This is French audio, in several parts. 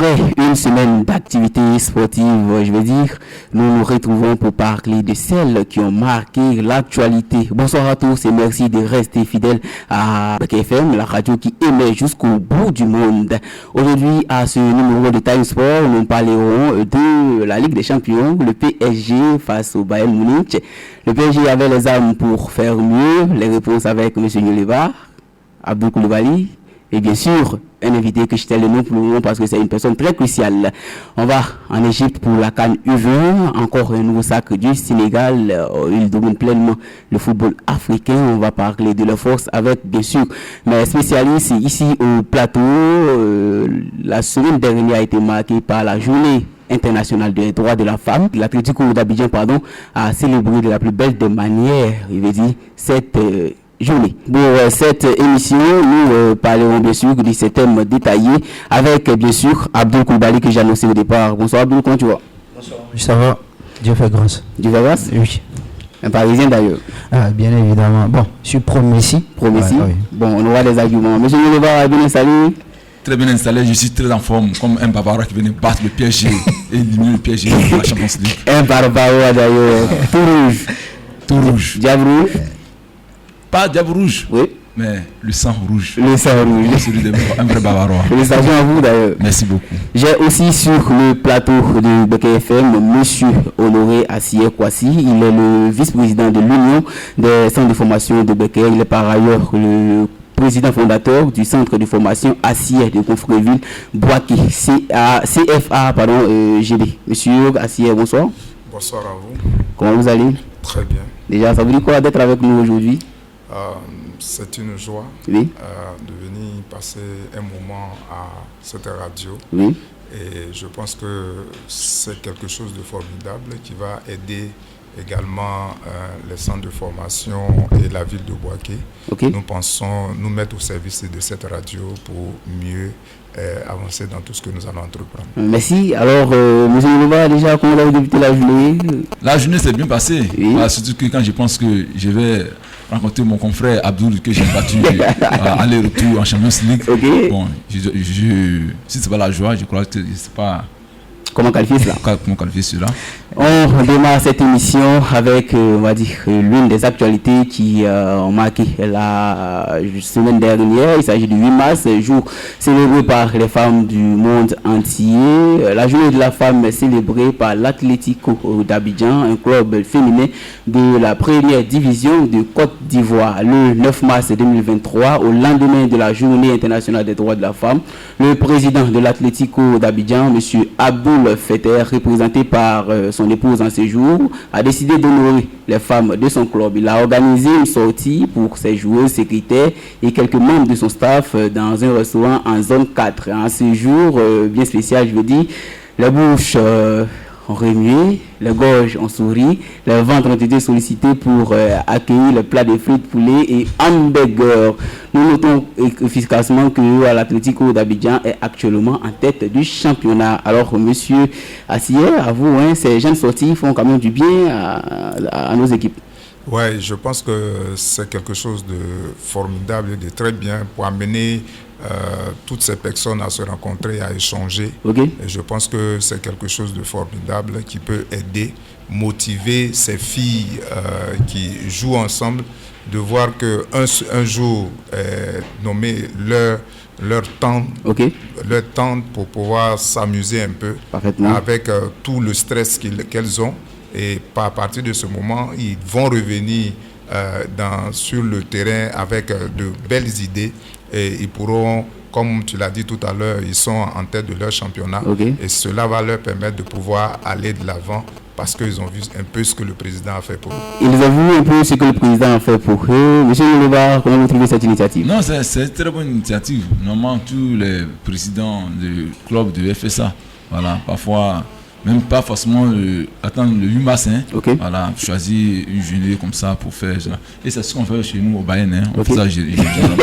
Après une semaine d'activités sportives, je veux dire, nous nous retrouvons pour parler de celles qui ont marqué l'actualité. Bonsoir à tous et merci de rester fidèles à BKFM, la radio qui émet jusqu'au bout du monde. Aujourd'hui, à ce numéro de Time Sport, nous parlerons de la Ligue des Champions, le PSG face au Bayern Munich. Le PSG avait les armes pour faire mieux, les réponses avec M. Nyoleba, Abdou Koulibaly, et bien sûr, un invité que je t'ai le nom pour le moment parce que c'est une personne très cruciale. On va en Égypte pour la CAN U20, encore un nouveau sac du Sénégal. Il domine pleinement le football africain. On va parler de leur force avec, bien sûr, mes spécialistes ici au plateau. La semaine dernière a été marquée par la journée internationale des droits de la femme. L'Atlético d'Abidjan, a célébré de la plus belle des manières, il veut dire, cette journée. Pour cette émission, nous parlerons bien sûr de ces thèmes détaillés avec bien sûr Abdou Koulibaly que j'ai annoncé au départ. Bonsoir Abdou, comment tu vas? Bonsoir. Ça va, Dieu fait grâce. Dieu fait grâce? Oui. Un Parisien d'ailleurs. Ah, bien évidemment. Bon, je suis promis ici. Promis ici. Oui. Bon, on aura des arguments. Monsieur Nyoleba, bien installé? Très bien installé, je suis très en forme, comme un Bavarois qui venait battre le PSG et éliminer le PSG pour la Champions League. Un Bavarois d'ailleurs, tout rouge. Tout rouge. Diable rouge? Pas diable rouge, oui, mais le sang rouge. Le sang rouge. Celui d'un vrai Bavarois. Félicitations à vous d'ailleurs. Merci beaucoup. J'ai aussi sur le plateau de BKFM Monsieur Honoré Assier Kwasi. Il est le vice-président de l'Union des centres de formation de BK. Il est par ailleurs le président fondateur du centre de formation Assier de Confréville Boaké, CFA, GB. Monsieur Assier, bonsoir. Bonsoir à vous. Comment vous allez? Très bien. Déjà, ça vous dit quoi d'être avec nous aujourd'hui? C'est une joie oui. De venir passer un moment à cette radio. Oui. Et je pense que c'est quelque chose de formidable qui va aider également les centres de formation et la ville de Boaké. Okay. Nous pensons nous mettre au service de cette radio pour mieux avancer dans tout ce que nous allons entreprendre. Merci. Alors, M. Nyoleba, déjà, comment vous avez débuté la journée? La journée s'est bien passée. Oui. Surtout que quand je pense que je vais rencontrer mon confrère Abdoul que j'ai battu aller-retour en Champions League. Okay. Bon, si c'est pas la joie, je crois que c'est pas... Comment qualifier cela? Comment qualifier cela? On démarre cette émission avec, on va dire, l'une des actualités qui ont marqué la semaine dernière. Il s'agit du 8 mars, jour célébré par les femmes du monde entier. La journée de la femme est célébrée par l'Atlético d'Abidjan, un club féminin de la première division de Côte d'Ivoire. Le 9 mars 2023, au lendemain de la journée internationale des droits de la femme, le président de l'Atlético d'Abidjan, M. Abdoul Feter, représenté par son épouse en séjour, a décidé d'honorer les femmes de son club. Il a organisé une sortie pour ses joueuses, secrétaires et quelques membres de son staff dans un restaurant en zone 4. Un séjour bien spécial, je veux dire. Les bouches ont remué, les gorges ont souri, les ventres ont été sollicités pour accueillir le plat de frites, poulet et hamburger. Nous notons efficacement que l'Atlético d'Abidjan est actuellement en tête du championnat. Alors, monsieur Assier, à vous, ces jeunes sorties font quand même du bien à nos équipes. Oui, je pense que c'est quelque chose de formidable, de très bien pour amener toutes ces personnes à se rencontrer, à échanger. Okay. Et je pense que c'est quelque chose de formidable qui peut aider, motiver ces filles qui jouent ensemble, de voir qu'un jour nommé leur temps, okay. Leur temps pour pouvoir s'amuser un peu avec tout le stress qu'elles ont. Et à partir de ce moment, ils vont revenir sur le terrain avec de belles idées et ils pourront, comme tu l'as dit tout à l'heure, ils sont en tête de leur championnat. Okay. Et cela va leur permettre de pouvoir aller de l'avant parce qu'ils ont vu un peu ce que le président a fait pour eux. Ils ont vu un peu ce que le président a fait pour eux. Monsieur Nyoleba, comment vous trouvez cette initiative? Non, c'est une très bonne initiative. Normalement, tous les présidents du club de FSA, voilà, parfois... Même pas forcément attendre le 8 mars, okay. Voilà, choisir une journée comme ça pour faire. Et c'est ce qu'on fait chez nous au Bayern. On okay. fait ça généralement.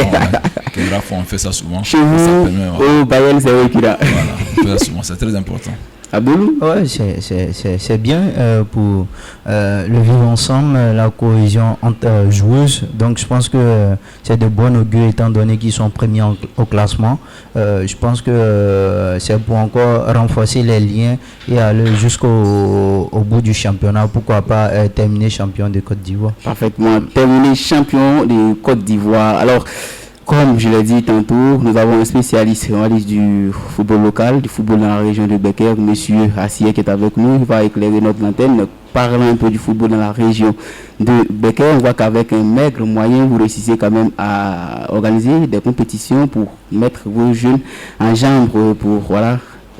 On fait ça souvent. Chez vous, au Bayern, c'est eux qui l'a. Voilà, on fait ça souvent, c'est très important. Aboulou? Ouais, c'est bien pour le vivre ensemble, la cohésion entre joueuses. Donc je pense que c'est de bon augure étant donné qu'ils sont premiers au classement. Je pense que c'est pour encore renforcer les liens et aller jusqu'au bout du championnat. Pourquoi pas terminer champion de Côte d'Ivoire. Parfaitement. Terminer champion de Côte d'Ivoire. Alors, comme je l'ai dit tantôt, nous avons un spécialiste du football local, du football dans la région de Becker, M. Assier qui est avec nous. Il va éclairer notre antenne, parlant un peu du football dans la région de Becker. On voit qu'avec un maigre moyen, vous réussissez quand même à organiser des compétitions pour mettre vos jeunes en jambe pour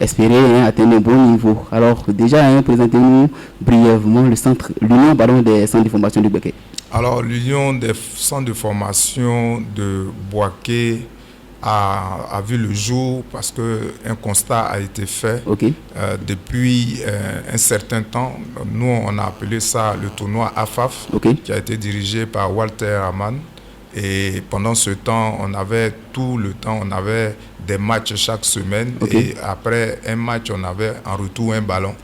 espérer atteindre un bon niveau. Alors déjà, présentez-nous brièvement l'union des centres de formation de Becker. Alors, l'Union des centres de formation de Boaké a vu le jour parce qu'un constat a été fait depuis un certain temps. Nous, on a appelé ça le tournoi AFAF, qui a été dirigé par Walter Amann. Et pendant ce temps, on avait des matchs chaque semaine. Et après un match, on avait en retour un ballon.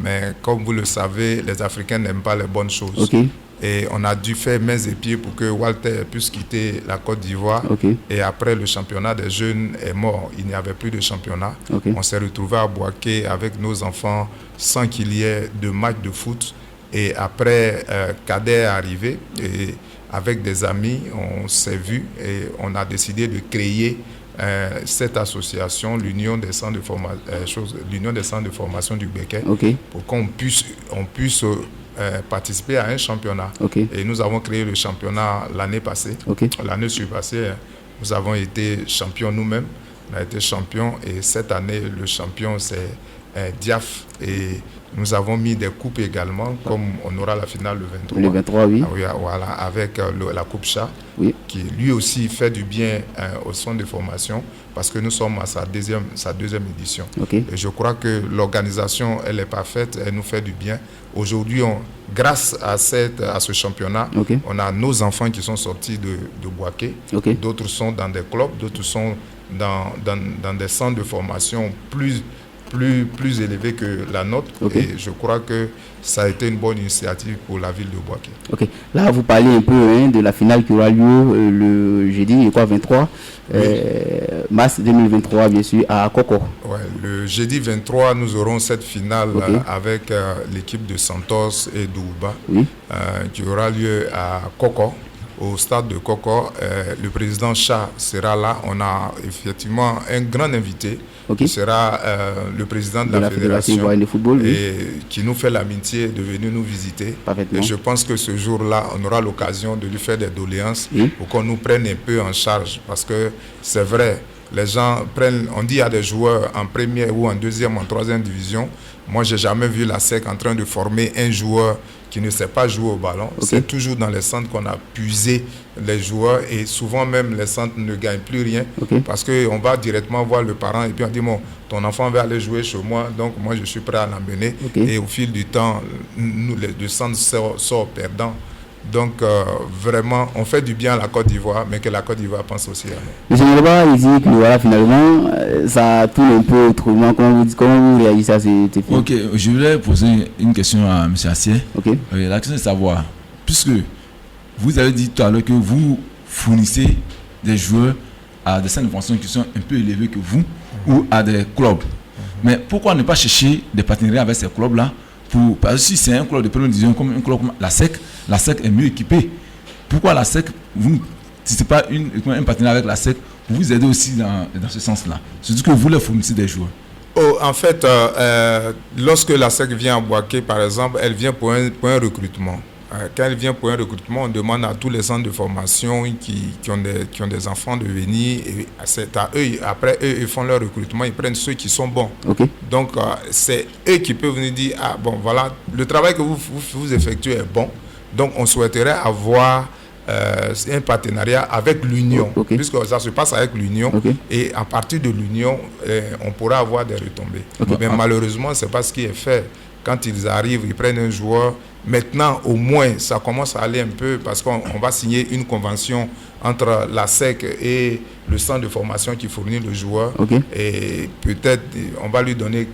Mais comme vous le savez, les Africains n'aiment pas les bonnes choses. Et on a dû faire mains et pieds pour que Walter puisse quitter la Côte d'Ivoire. Et après, le championnat des jeunes est mort. Il n'y avait plus de championnat. On s'est retrouvé à Boaké avec nos enfants sans qu'il y ait de match de foot. Et après, Kader est arrivé. Et avec des amis, on s'est vu et on a décidé de créer cette association, l'Union des centres de formation du Becker, pour qu'on puisse participer à un championnat. Et nous avons créé le championnat l'année passée. L'année surpassée, nous avons été champions nous-mêmes. On a été champions et cette année, le champion, c'est Diaf. Et nous avons mis des coupes également, comme on aura la finale le 23. Le 23, oui. Voilà, avec la Coupe Chat, qui lui aussi fait du bien au centre de formation, parce que nous sommes à sa deuxième édition. Et je crois que l'organisation, elle est parfaite, elle nous fait du bien. Aujourd'hui, grâce à ce championnat, on a nos enfants qui sont sortis de Boaké. D'autres sont dans des clubs, d'autres sont dans des centres de formation plus élevé que la nôtre. Et je crois que ça a été une bonne initiative pour la ville de Boaké. Là, vous parlez un peu de la finale qui aura lieu le jeudi 23 mars 2023, bien sûr, à Koko. Le jeudi 23, nous aurons cette finale avec l'équipe de Santos et d'Ouba qui aura lieu à Koko. Au stade de Koko, le président Cha sera là. On a effectivement un grand invité qui sera le président de la fédération de football, et qui nous fait l'amitié de venir nous visiter. Et je pense que ce jour-là, on aura l'occasion de lui faire des doléances pour qu'on nous prenne un peu en charge. Parce que c'est vrai, les gens on dit il y a des joueurs en première ou en deuxième, en troisième division. Moi, je n'ai jamais vu la SEC en train de former un joueur qui ne sait pas jouer au ballon. C'est toujours dans les centres qu'on a puisé les joueurs et souvent même les centres ne gagnent plus rien parce qu'on va directement voir le parent et puis on dit bon, ton enfant va aller jouer chez moi, donc moi je suis prêt à l'emmener. Et au fil du temps, le centre sort perdant. Donc vraiment, on fait du bien à la Côte d'Ivoire, mais que la Côte d'Ivoire pense aussi à nous. M. Nalba, il dit que finalement, ça tourne un peu autrement. Comment vous réagissez à cette fin? Je voulais poser une question à M. Assier. La question est de savoir, puisque vous avez dit tout à l'heure que vous fournissez des joueurs à des centres de formation qui sont un peu élevés que vous ou à des clubs. Mais pourquoi ne pas chercher des partenariats avec ces clubs-là? Parce que si c'est un club de première division comme un club comme la SEC est mieux équipée. Pourquoi la SEC, si ce n'est pas un partenariat avec la SEC, vous aidez aussi dans ce sens-là? C'est-à-dire que vous leur fournissez des joueurs. En fait, lorsque la SEC vient à Boaké, par exemple, elle vient pour un recrutement. Quand elle vient pour un recrutement, on demande à tous les centres de formation qui ont des enfants de venir. Et c'est à eux, après eux, ils font leur recrutement, ils prennent ceux qui sont bons. Donc, c'est eux qui peuvent venir dire, ah bon, voilà, le travail que vous effectuez est bon. Donc, on souhaiterait avoir un partenariat avec l'Union, puisque ça se passe avec l'Union. Et à partir de l'Union, on pourra avoir des retombées. Mais malheureusement, ce n'est pas ce qui est fait. quand ils arrivent, ils prennent un joueur. Maintenant, au moins, ça commence à aller un peu parce qu'on va signer une convention entre la SEC et le centre de formation qui fournit le joueur. Et peut-être, on va lui donner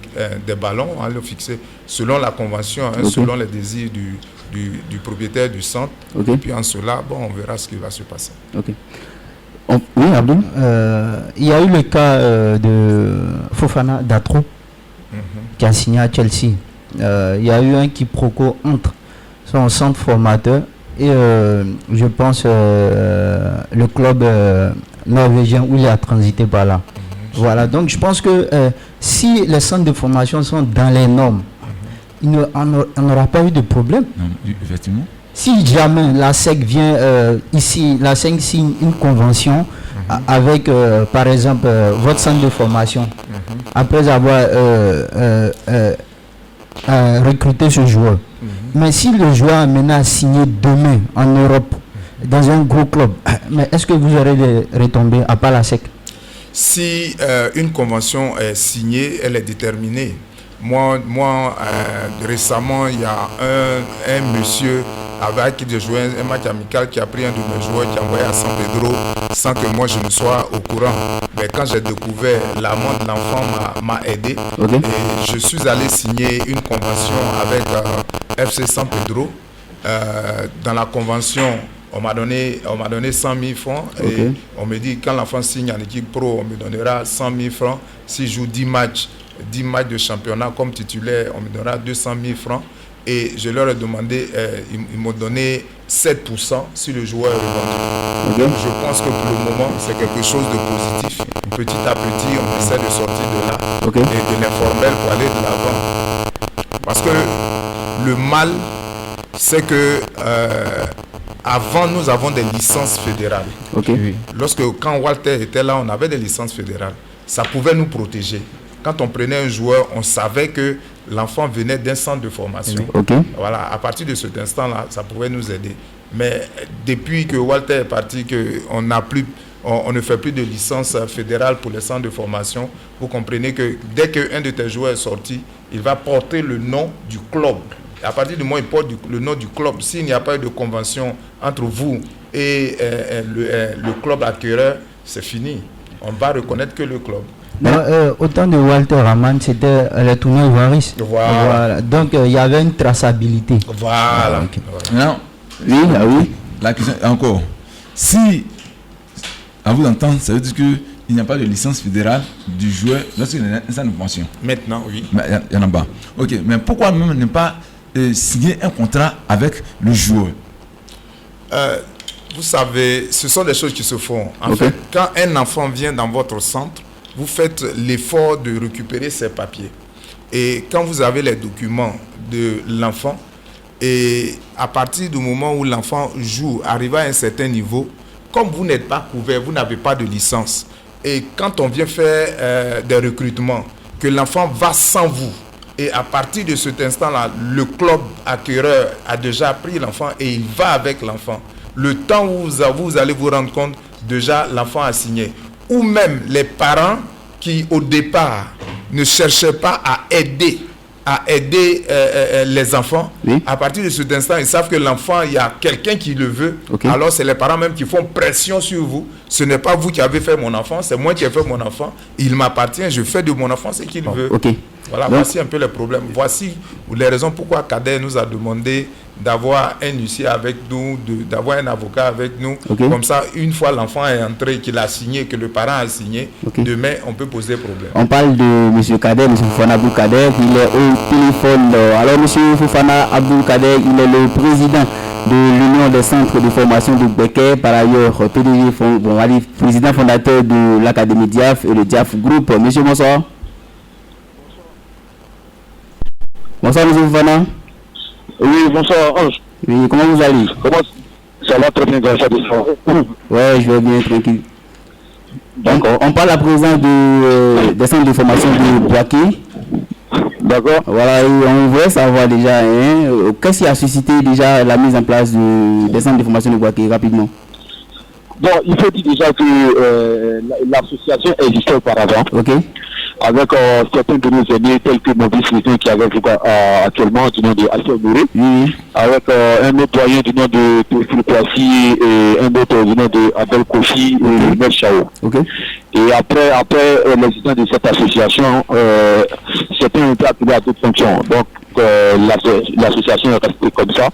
des ballons, on va le fixer selon la convention, selon les désirs du propriétaire du centre. Et puis en cela, bon, on verra ce qui va se passer. Oui, Abdou. Il y a eu le cas de Fofana Datro qui a signé à Chelsea. Il y a eu un quiproquo entre son centre formateur et je pense le club norvégien où il a transité par là. Voilà, donc je pense que si les centres de formation sont dans les normes, on n'aura pas eu de problème. Non, effectivement. Si jamais la SEC vient ici, la SEC signe une convention avec, par exemple, votre centre de formation, après avoir recruté ce joueur. Mais si le joueur est maintenant signé demain en Europe, dans un gros club, mais est-ce que vous aurez des retombées à part la SEC? Si une convention est signée, elle est déterminée. Moi récemment, il y a un monsieur avec qui j'ai joué un match amical qui a pris un de mes joueurs qui a envoyé à San Pedro sans que moi je ne sois au courant. Mais quand j'ai découvert l'amant de l'enfant m'a aidé. Et je suis allé signer une convention avec FC San Pedro. Dans la convention, on m'a donné 100 000 francs et on me dit quand l'enfant signe en équipe pro, on me donnera 100 000 francs. S'il joue 10 matchs de championnat comme titulaire, on me donnera 200 000 francs. Et je leur ai demandé, ils m'ont donné 7% si le joueur est vendu. Donc je pense que pour le moment, c'est quelque chose de positif. Petit à petit, on essaie de sortir de là et de l'informel pour aller de l'avant. Parce que le mal, c'est que avant, nous avons des licences fédérales. Quand Walter était là, on avait des licences fédérales. Ça pouvait nous protéger. Quand on prenait un joueur, on savait que l'enfant venait d'un centre de formation. Voilà, à partir de cet instant-là, ça pouvait nous aider. Mais depuis que Walter est parti, on ne fait plus de licence fédérale pour les centres de formation, vous comprenez que dès qu'un de tes joueurs est sorti, il va porter le nom du club. À partir du moment où il porte le nom du club, s'il n'y a pas eu de convention entre vous et le club acquéreur, c'est fini. On va reconnaître que le club. Autant de Walter Raman, c'était le tournoi Varis. Voilà. Donc il y avait une traçabilité. Voilà. Non. Oui. La question encore. Si, à vous d'entendre, ça veut dire qu'il n'y a pas de licence fédérale du joueur lorsqu'il y a une centre de formation. Maintenant, oui. Il y en a pas. Ok, mais pourquoi même ne pas signer un contrat avec le joueur? Vous savez, ce sont des choses qui se font. En fait, quand un enfant vient dans votre centre, vous faites l'effort de récupérer ses papiers. Et quand vous avez les documents de l'enfant, et à partir du moment où l'enfant joue, arrive à un certain niveau, comme vous n'êtes pas couvert, vous n'avez pas de licence. Et quand on vient faire des recrutements, que l'enfant va sans vous, et à partir de cet instant-là, le club acquéreur a déjà pris l'enfant et il va avec l'enfant. Le temps où vous allez vous rendre compte, déjà l'enfant a signé. Ou même les parents qui au départ ne cherchaient pas à aider les enfants, à partir de cet instant, ils savent que l'enfant, il y a quelqu'un qui le veut. Alors c'est les parents même qui font pression sur vous. Ce n'est pas vous qui avez fait mon enfant, c'est moi qui ai fait mon enfant. Il m'appartient, je fais de mon enfant ce qu'il veut. Voilà, voici un peu les problèmes. Voici les raisons pourquoi Kader nous a demandé d'avoir un huissier avec nous, d'avoir un avocat avec nous. Comme ça, une fois l'enfant est entré, qu'il a signé, que le parent a signé, demain, on peut poser problème. On parle de M. Kader, M. Fofana Abdou Kader, il est au téléphone. Alors, M. Fofana Abdou Kader, il est le président de l'Union des centres de formation de Béquet, par ailleurs PDG, président fondateur de l'Académie Diaf et le Diaf Group. Monsieur, bonsoir. Bonsoir, M. Fofana. Oui, bonsoir, Ange. Oui, comment vous allez? Ça va très bien, grâce à Dieu. Ouais, je vais bien, tranquille. D'accord. On parle à présent des centres de formation de Boaké. D'accord. Voilà, et on veut savoir déjà, qu'est-ce qui a suscité déjà la mise en place des centres de formation de Boaké, rapidement? Bon, il faut dire déjà que l'association existait auparavant. avec certains de nos aînés tels que Maurice Lézin qui avait actuellement du nom de Assel Nouré, avec un autre doyen du nom de Philippe Assi et un autre du nom de Abel Kofi et Mel Chao. Et après l'existence de cette association, certains ont été appelés à d'autres fonctions. Donc l'association est restée comme ça.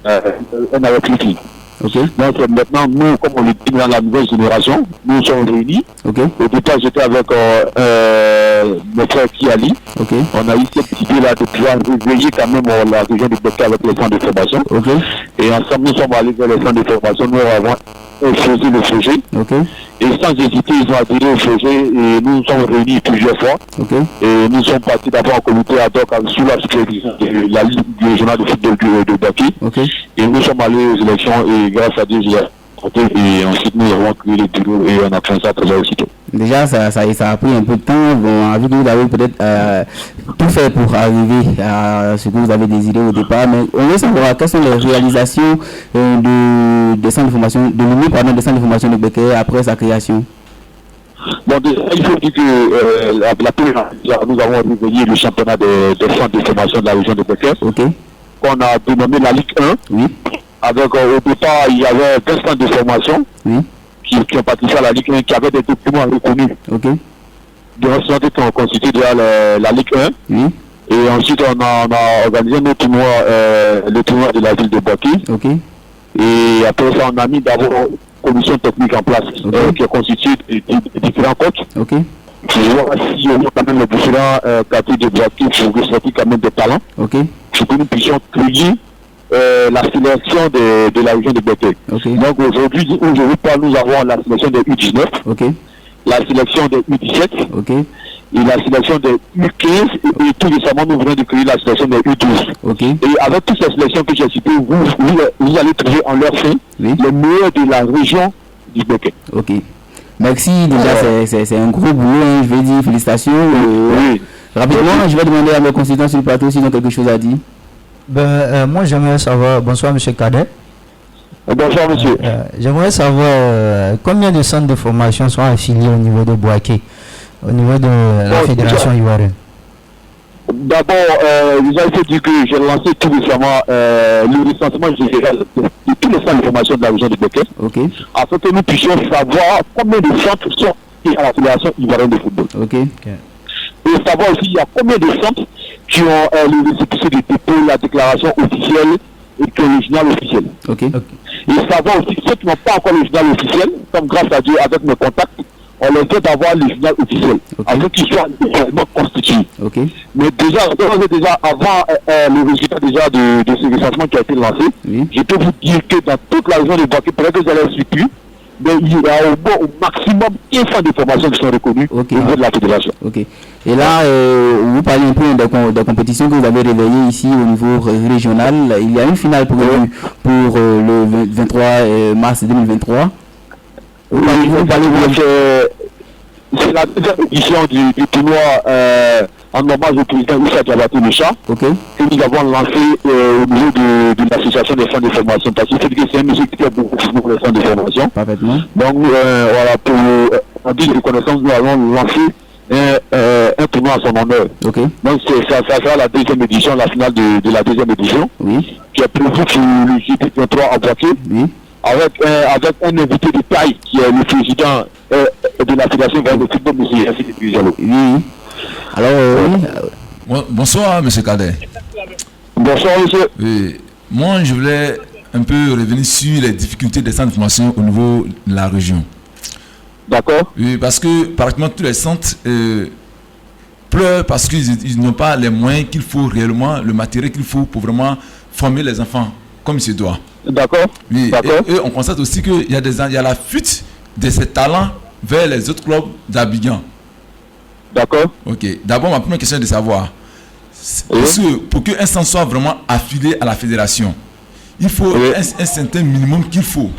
Elle n'avait plus fini. Donc maintenant, nous, comme on le dit dans la nouvelle génération, nous sommes réunis. Au départ, j'étais avec mon frère Kiali. On a eu cette idée-là de pouvoir réveiller quand même la région de Beké avec les centres de formation. Et ensemble, nous sommes allés vers les centres de formation. Nous avons exposé le projet. Et sans hésiter, ils ont adhéré au projet et nous nous sommes réunis plusieurs fois. Et nous sommes partis d'abord en comité ad hoc sous la supervision de la Ligue régionale de football de Beké. Et nous sommes allés aux élections et grâce à Dieu, j'ai compté et ensuite nous avons créé les bureaux et on a fait ça très aussitôt. Déjà, ça a pris un peu de temps. Bon, avec vous avez peut-être tout fait pour arriver à ce que vous avez désiré au départ. Mais on veut savoir quelles sont les réalisations des centres de formation, des centres de formation de Beké après sa création. Bon, il faut dire que la première, nous avons réveillé le championnat des centres de formation de la région de Beké. Qu'on a dénommé la Ligue 1. Avec au départ, il y avait 20 centres de formation. Qui ont participé à la Ligue 1, qui avaient des documents reconnus. De centres qui ont constitué déjà la Ligue 1. Et ensuite, on a organisé notre tournoi, le tournoi de la ville de Beké. Et après ça, on a mis d'abord une commission technique en place qui est constituée de différents coachs. Qui voient si on a quand même les différents quartiers de Beké pour ressortir quand même des talents. Pour que nous puissions créer la sélection de la région de Beké. Donc aujourd'hui, nous avons la sélection des U19, la sélection des U17 et la sélection des U15 et tout récemment nous venons de créer la sélection des U12. Et avec toutes ces sélections que j'ai citées, vous allez trouver en leur sein les meilleurs de la région du Beké. Merci, déjà c'est un gros boulot, hein, je vais dire félicitations. Rapidement, je vais demander à mes consultants sur le plateau s'ils ont quelque chose à dire. Moi j'aimerais savoir, bonsoir monsieur Cadet. Bonsoir monsieur. J'aimerais savoir combien de centres de formation sont affiliés au niveau de Boaké, au niveau de la fédération ivoirienne. D'abord, déjà il faut dire que j'ai lancé tout récemment le recensement général de tous les centres de formation de la région de Beké, afin que nous puissions savoir combien de centres sont à la fédération ivoirienne de football. Et savoir aussi il y a combien de centres qui ont le récépissé de dépôt, la déclaration officielle et qui ont le journal officiel. Et savoir aussi ceux qui n'ont pas encore le journal officiel, comme grâce à Dieu avec mes contacts, on les fait d'avoir le journal officiel, afin qu'ils soient réellement constitués. Mais déjà avant le résultat déjà de ce recensement qui a été lancé, je peux vous dire que dans toute la région de Beké, peut-être que vous allez expliquer, mais il y a au maximum 15 centres de formation qui sont reconnus au niveau de la fédération. Et là, vous parlez un peu des compétitions que vous avez réveillées ici au niveau régional. Il y a une finale pour le 23 mars 2023. C'est la deuxième édition du tournoi en hommage au président Issa Diabaté Mécha, que nous avons lancé au niveau de l'association des centres de formation. Parce que c'est un monsieur qui fait beaucoup pour les centres de formation. Donc voilà, en guise de reconnaissance, nous allons lancer un tournoi à son honneur. Donc ça sera la deuxième édition, la finale de la deuxième édition, qui est prévue pour le jeudi 23 à Boaké. Avec un invité de taille qui est le président de la Fédération de football, M. Yassine Diallo. Alors, bonsoir, M. Cadet. Bonsoir, monsieur. Moi, je voulais un peu revenir sur les difficultés des centres de formation au niveau de la région. D'accord. Parce que pratiquement tous les centres pleurent parce qu'ils n'ont pas les moyens qu'il faut réellement, le matériel qu'il faut pour vraiment former les enfants comme il se doit. D'accord. Et on constate aussi qu'il y a la fuite de ces talents vers les autres clubs d'Abidjan. D'accord. D'abord, ma première question est de savoir, pour qu'un centre soit vraiment affilié à la fédération, il faut un certain minimum qu'il faut.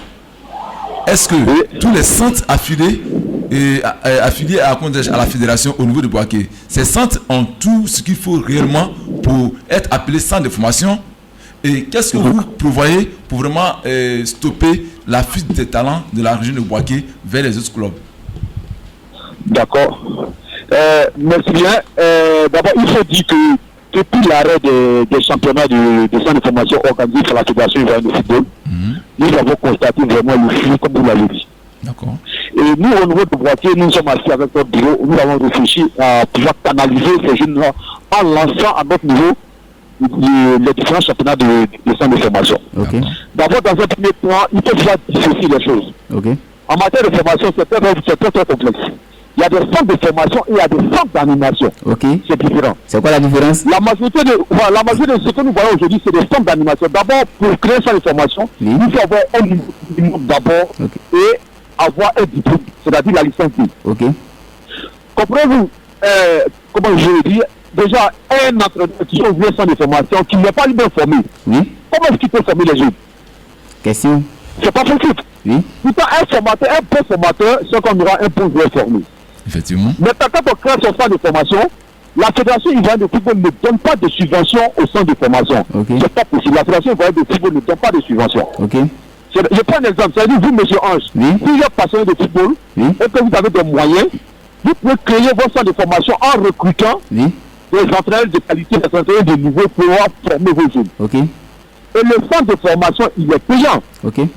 Est-ce que tous les centres affiliés à la fédération au niveau de Boaké, ces centres ont tout ce qu'il faut réellement pour être appelés centres de formation? Et qu'est-ce que vous prévoyez pour vraiment stopper la fuite des talents de la région de Boaké vers les autres clubs? D'accord. Merci bien. D'abord, il faut dire que depuis l'arrêt des championnats de centres de formation organisés par la Fédération ivoirienne de football, nous avons constaté vraiment le flux, comme vous l'avez dit. D'accord. Et nous, au niveau de Boaké, nous sommes assis avec notre bureau, nous avons réfléchi à pouvoir canaliser ces jeunes-là en lançant à notre niveau les différents championnats de centres de formation. Okay. D'abord, dans un premier point, il faut pouvoir dissocier les choses. Okay. En matière de formation, c'est très complexe. Il y a des centres de formation et il y a des centres d'animation. Okay. C'est différent. C'est quoi la différence? La majorité de ce que nous voyons aujourd'hui, c'est des centres d'animation. D'abord, pour créer un centre de formation, il faut avoir un niveau d'abord et avoir un diplôme, c'est-à-dire la licence D. Okay. Comprenez-vous, comment je veux dire, déjà un entraîneur qui ouvre un centre de formation, qui n'est pas bien formé, comment est-ce qu'il peut former les jeunes? Question. C'est pas possible. Oui. Pourtant, un bon formateur, c'est qu'on aura un bon joueur formé. Effectivement. Mais quand on crée son centre de formation, la Fédération ivoirienne de football ne donne pas de subvention au centre de formation. Okay. C'est pas possible. La Fédération ivoirienne de football ne donne pas de subvention. Okay. Je prends un exemple. C'est-à-dire, vous, M. Ange, si vous êtes passionné de football et que vous avez des moyens, vous pouvez créer vos centres de formation en recrutant des entraîneurs de qualité, des entraîneurs de niveau pour pouvoir former vos jeunes. Okay. Et le centre de formation, il est payant. Okay.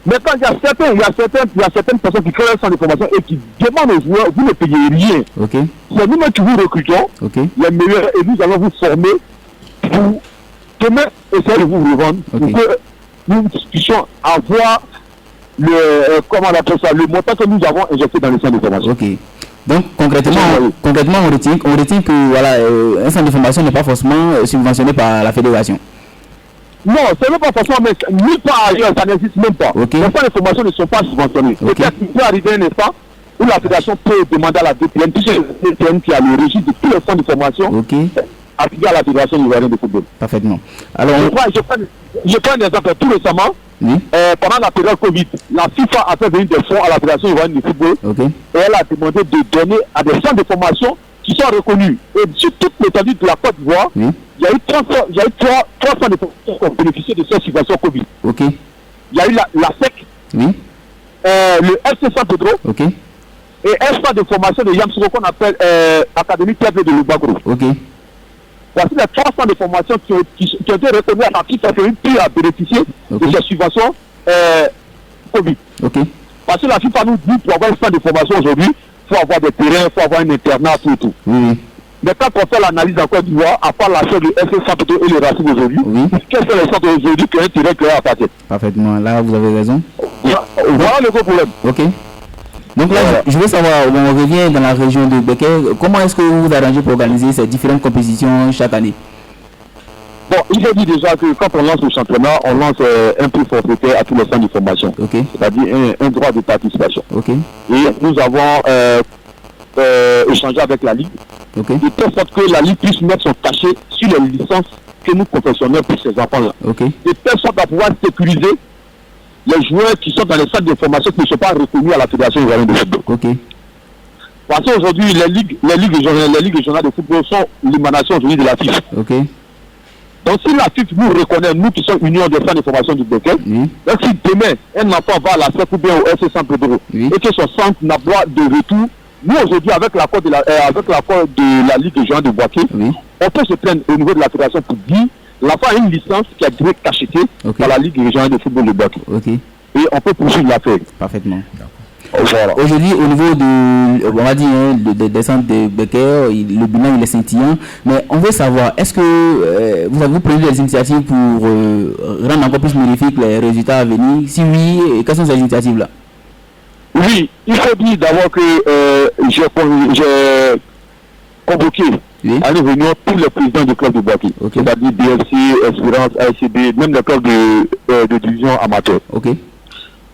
Mais quand il y a certaines personnes qui créent un centre de formation et qui demandent aux joueurs, vous ne payez rien. Okay. C'est nous-mêmes qui vous recrutons, les meilleurs, et nous allons vous former pour demain essayer de vous revendre, pour que nous puissions avoir comment on appelle ça, le montant que nous avons injecté dans le centre de formation. Okay. Donc concrètement on retient que voilà, un centre de formation n'est pas forcément subventionné par la fédération. Non, ce n'est pas forcément, mais nulle part ailleurs, ça n'existe même pas. Les centres de formation ne sont pas subventionnés. Peut-être qu'il peut arriver un instant où la fédération peut demander à la DPN, puisque c'est la DPN qui a le registre de tous les centres de formation affiliés à la Fédération ivoirienne de football. Parfaitement. Alors, je prends un exemple tout récemment. Pendant la période Covid, la FIFA a fait venir des fonds à la Fédération ivoirienne de football et elle a demandé de donner à des centres de formation qui sont reconnus. Et sur toute l'étendue de la Côte d'Ivoire, il y a eu trois centres de formation qui ont bénéficié de cette subvention Covid. Il y a eu la SEC, le FC San Pedro et un centre de formation de Yamsouro qu'on appelle Académie Club de Lubagro. Voici les trois centres de formation qui ont été reconnus à la FIFA qui a bénéficié de cette subvention Covid. Parce que la FIFA nous dit pour avoir un centre de formation aujourd'hui, il faut avoir des terrains, il faut avoir un internat, tout. Mais quand on fait l'analyse en Côte d'Ivoire, à part l'achat du FC Saputo et le Racing aujourd'hui, quels sont les centres aujourd'hui qui ont un terrain créé à partir? Parfaitement, là vous avez raison. Voilà le gros problème. Donc là, je veux savoir, on revient dans la région de Becker, comment est-ce que vous vous arrangez pour organiser ces différentes compétitions chaque année? Bon, il faut dire déjà que quand on lance le championnat, on lance un prix forfaitaire à tous les centres de formation. C'est-à-dire un droit de participation. Et nous avons échangé avec la Ligue, de telle sorte que la Ligue puisse mettre son cachet sur les licences que nous confectionnons pour ces enfants-là. De telle sorte à pouvoir sécuriser les joueurs qui sont dans les centres de formation qui ne sont pas reconnus à la Fédération ivoirienne de football. Parce qu'aujourd'hui, les ligues régionales de football sont l'émanation aujourd'hui de la FIFA. Donc si la FIFA nous reconnaît, nous qui sommes union des centres de formation du Becker, donc si demain un enfant va à la SEC ou bien au FC San Pedro et que son centre n'a pas de retour, nous aujourd'hui avec l'accord de la Ligue régionale de Boaké, on peut se plaindre au niveau de la fédération pour dire l'enfant a une licence qui a été cachetée par la Ligue régionale de football de Boaké. Et on peut poursuivre l'affaire. Parfaitement. Voilà. Aujourd'hui, au niveau on va dire, des centres de Becker, le bilan il est scintillant, mais on veut savoir, est-ce que vous avez pris des initiatives pour rendre encore plus magnifiques les résultats à venir? Si oui, quelles sont ces initiatives-là? Oui, il faut dire d'abord que j'ai convoqué à une réunion tous les présidents du club de Boaké, c'est-à-dire DFC, Espérance, ASCB, même le club de division amateur.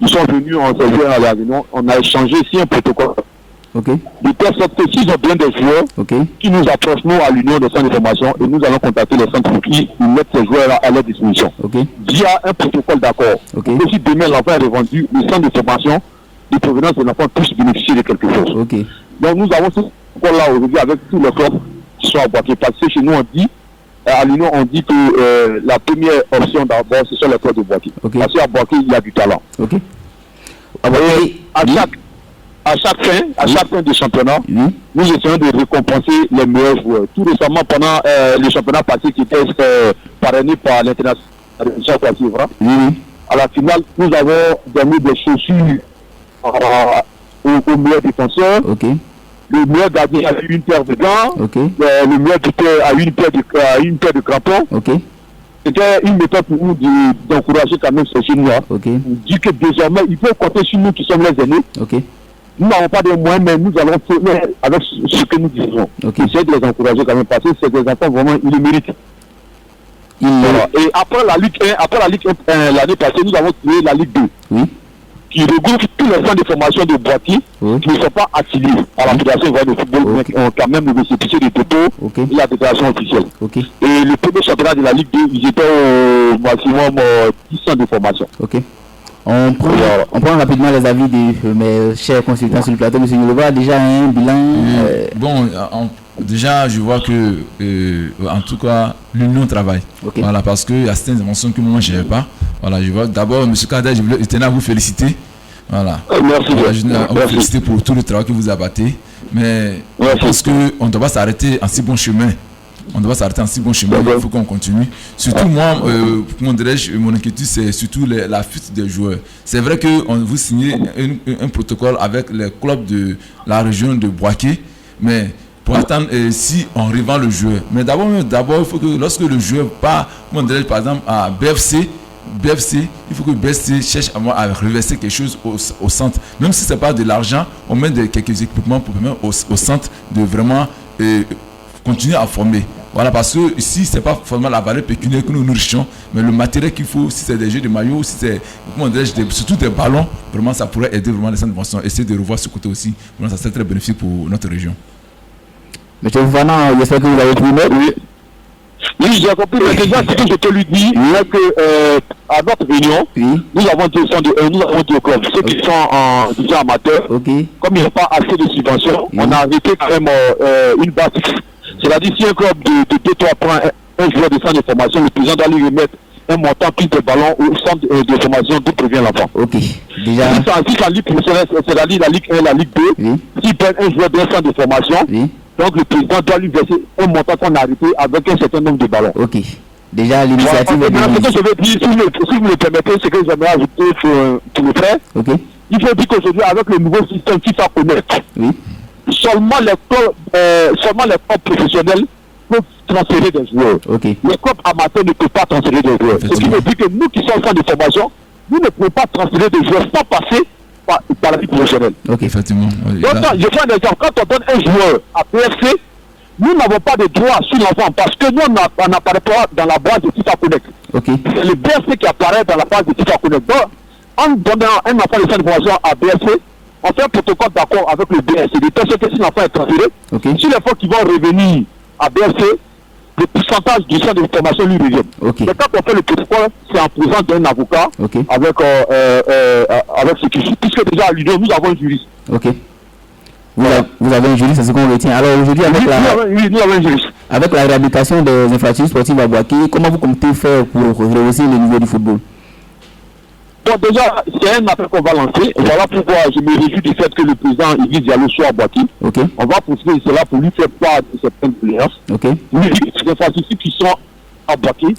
Ils sont venus, on s'est vu à la réunion, on a échangé ici un protocole. De telle sorte que s'ils ont bien des joueurs qui nous approchent, nous, à l'union des centres de formation, et nous allons contacter les centres qui mettent ces joueurs à leur disposition. Via un protocole d'accord. Et si demain l'enfant est revendu, le centre de formation de provenance de l'enfant puisse bénéficier de quelque chose. Donc nous avons ce protocole-là aujourd'hui avec tous les clubs qui sont à Boaké. Parce que chez nous, on dit, à l'union, on dit que la première option d'abord, ce sont les clubs de Boaké. Parce qu'à Boaké, il y a du talent. à chaque fin de championnat, nous essayons de récompenser les meilleurs joueurs. Tout récemment, pendant le championnat passé qui était parrainé par l'international, à la finale, nous avons donné des chaussures aux meilleurs défenseurs. Le meilleur gardien a eu une paire de gants. Le meilleur buteur a eu une paire de crampons. C'était une méthode pour nous d'encourager quand même ces jeunes-là. Pour dire que désormais, il faut compter sur nous qui sommes les aînés. Nous n'avons pas de moyens, mais nous allons faire avec ce que nous disons. Essayez de les encourager quand même, parce que c'est des enfants vraiment, ils le méritent. Voilà. Et après la Ligue 1, l'année passée, nous avons créé la Ligue 2. Qui regroupe tous les centres de formation de Boaké qui ne sont pas affiliés à la Fédération de football, mais qui ont quand même le récépissé de dépôt et la déclaration officielle. Et le premier championnat de la Ligue 2, ils étaient au maximum 10 centres de formation. On prend rapidement les avis de mes chers consultants sur le plateau. Monsieur Nilova, déjà un bilan. Déjà, je vois que, en tout cas, l'union travaille. Voilà, parce qu'il y a certaines émotions que moi, je n'avais pas. Voilà, je vois d'abord, M. Kader, je tenais à vous féliciter. Voilà. Merci. Voilà, je tenais à vous féliciter pour tout le travail que vous abattez. Mais je pense qu'on ne doit pas s'arrêter en si bon chemin. On doit s'arrêter en si bon chemin, il faut qu'on continue. Surtout moi, comment dirais-je, mon inquiétude, c'est surtout la fuite des joueurs. C'est vrai que vous signez un protocole avec les clubs de la région de Boaké, mais pour attendre si on revend le joueur. Mais d'abord, il faut que lorsque le joueur part, comment dirais-je, par exemple, à BFC, il faut que BFC cherche à reverser quelque chose au centre. Même si ce n'est pas de l'argent, on met quelques équipements pour permettre au centre de vraiment continuer à former. Voilà, parce que ici, ce n'est pas forcément la valeur pécuniaire que nous nourrissons, mais le matériel qu'il faut, si c'est des jeux de maillot, si c'est, surtout des ballons, vraiment, ça pourrait aider vraiment les centres de formation. Essayer de revoir ce côté aussi. Vraiment, ça serait très bénéfique pour notre région. Monsieur Fofana, j'espère que vous avez pris note. Oui, j'ai compris. Mais déjà, ce que je te lui dis, c'est que à notre réunion, nous avons deux clubs. Ceux qui sont en division amateur, comme il n'y a pas assez de subventions, on a arrêté quand même une base fixe. C'est-à-dire, si un club de 2-3 prend un joueur de centre de formation, le président doit lui remettre un montant plus de ballons au centre de formation d'où provient l'enfant. Déjà. Si la Ligue professionnelle, c'est-à-dire la Ligue 1 et la Ligue 2, s'il prend un joueur d'un centre de formation, donc le président doit lui verser un montant qu'on a arrêté avec un certain nombre de ballons. Déjà, l'initiative est de... Ce que je veux dire, si vous me le permettez, c'est que j'aimerais ajouter pour le frère. Il faut dire qu'aujourd'hui, avec le nouveau système FIFA Connect, seulement les clubs professionnels peuvent transférer des joueurs. Les clubs amateurs ne peuvent pas transférer des joueurs. Ce qui veut dire que nous qui sommes en centre de formation, nous ne pouvons pas transférer des joueurs sans passer par la vie professionnelle. Effectivement. Donc, je fais un exemple. Quand on donne un joueur à PFC, nous n'avons pas de droit sur l'enfant parce que nous, on n'apparaît pas dans la base de FIFA Connect. C'est le BFC qui apparaît dans la base de FIFA Connect. Donc, en donnant un enfant de centre de formation à BFC, on fait un protocole d'accord avec le BFC. De telle sorte que si l'enfant est transféré, si les fois qui vont revenir à BFC, le pourcentage du centre de formation lui revient. Mais quand on fait le protocole, c'est en présence d'un avocat avec ce qui suit. Puisque déjà à l'Union, nous avons un juriste. Vous avez un juriste, c'est ce qu'on retient. Alors aujourd'hui, avec la réhabilitation des infrastructures sportives à Boaké, comment vous comptez faire pour rehausser le niveau du football? Bon, déjà, c'est un appel qu'on va lancer. Voilà pourquoi je me réjouis du fait que le président Iggy Diallo soit à Boaké. On va poursuivre cela pour lui faire part de certaines doléances. Les infrastructures qui sont à Boaké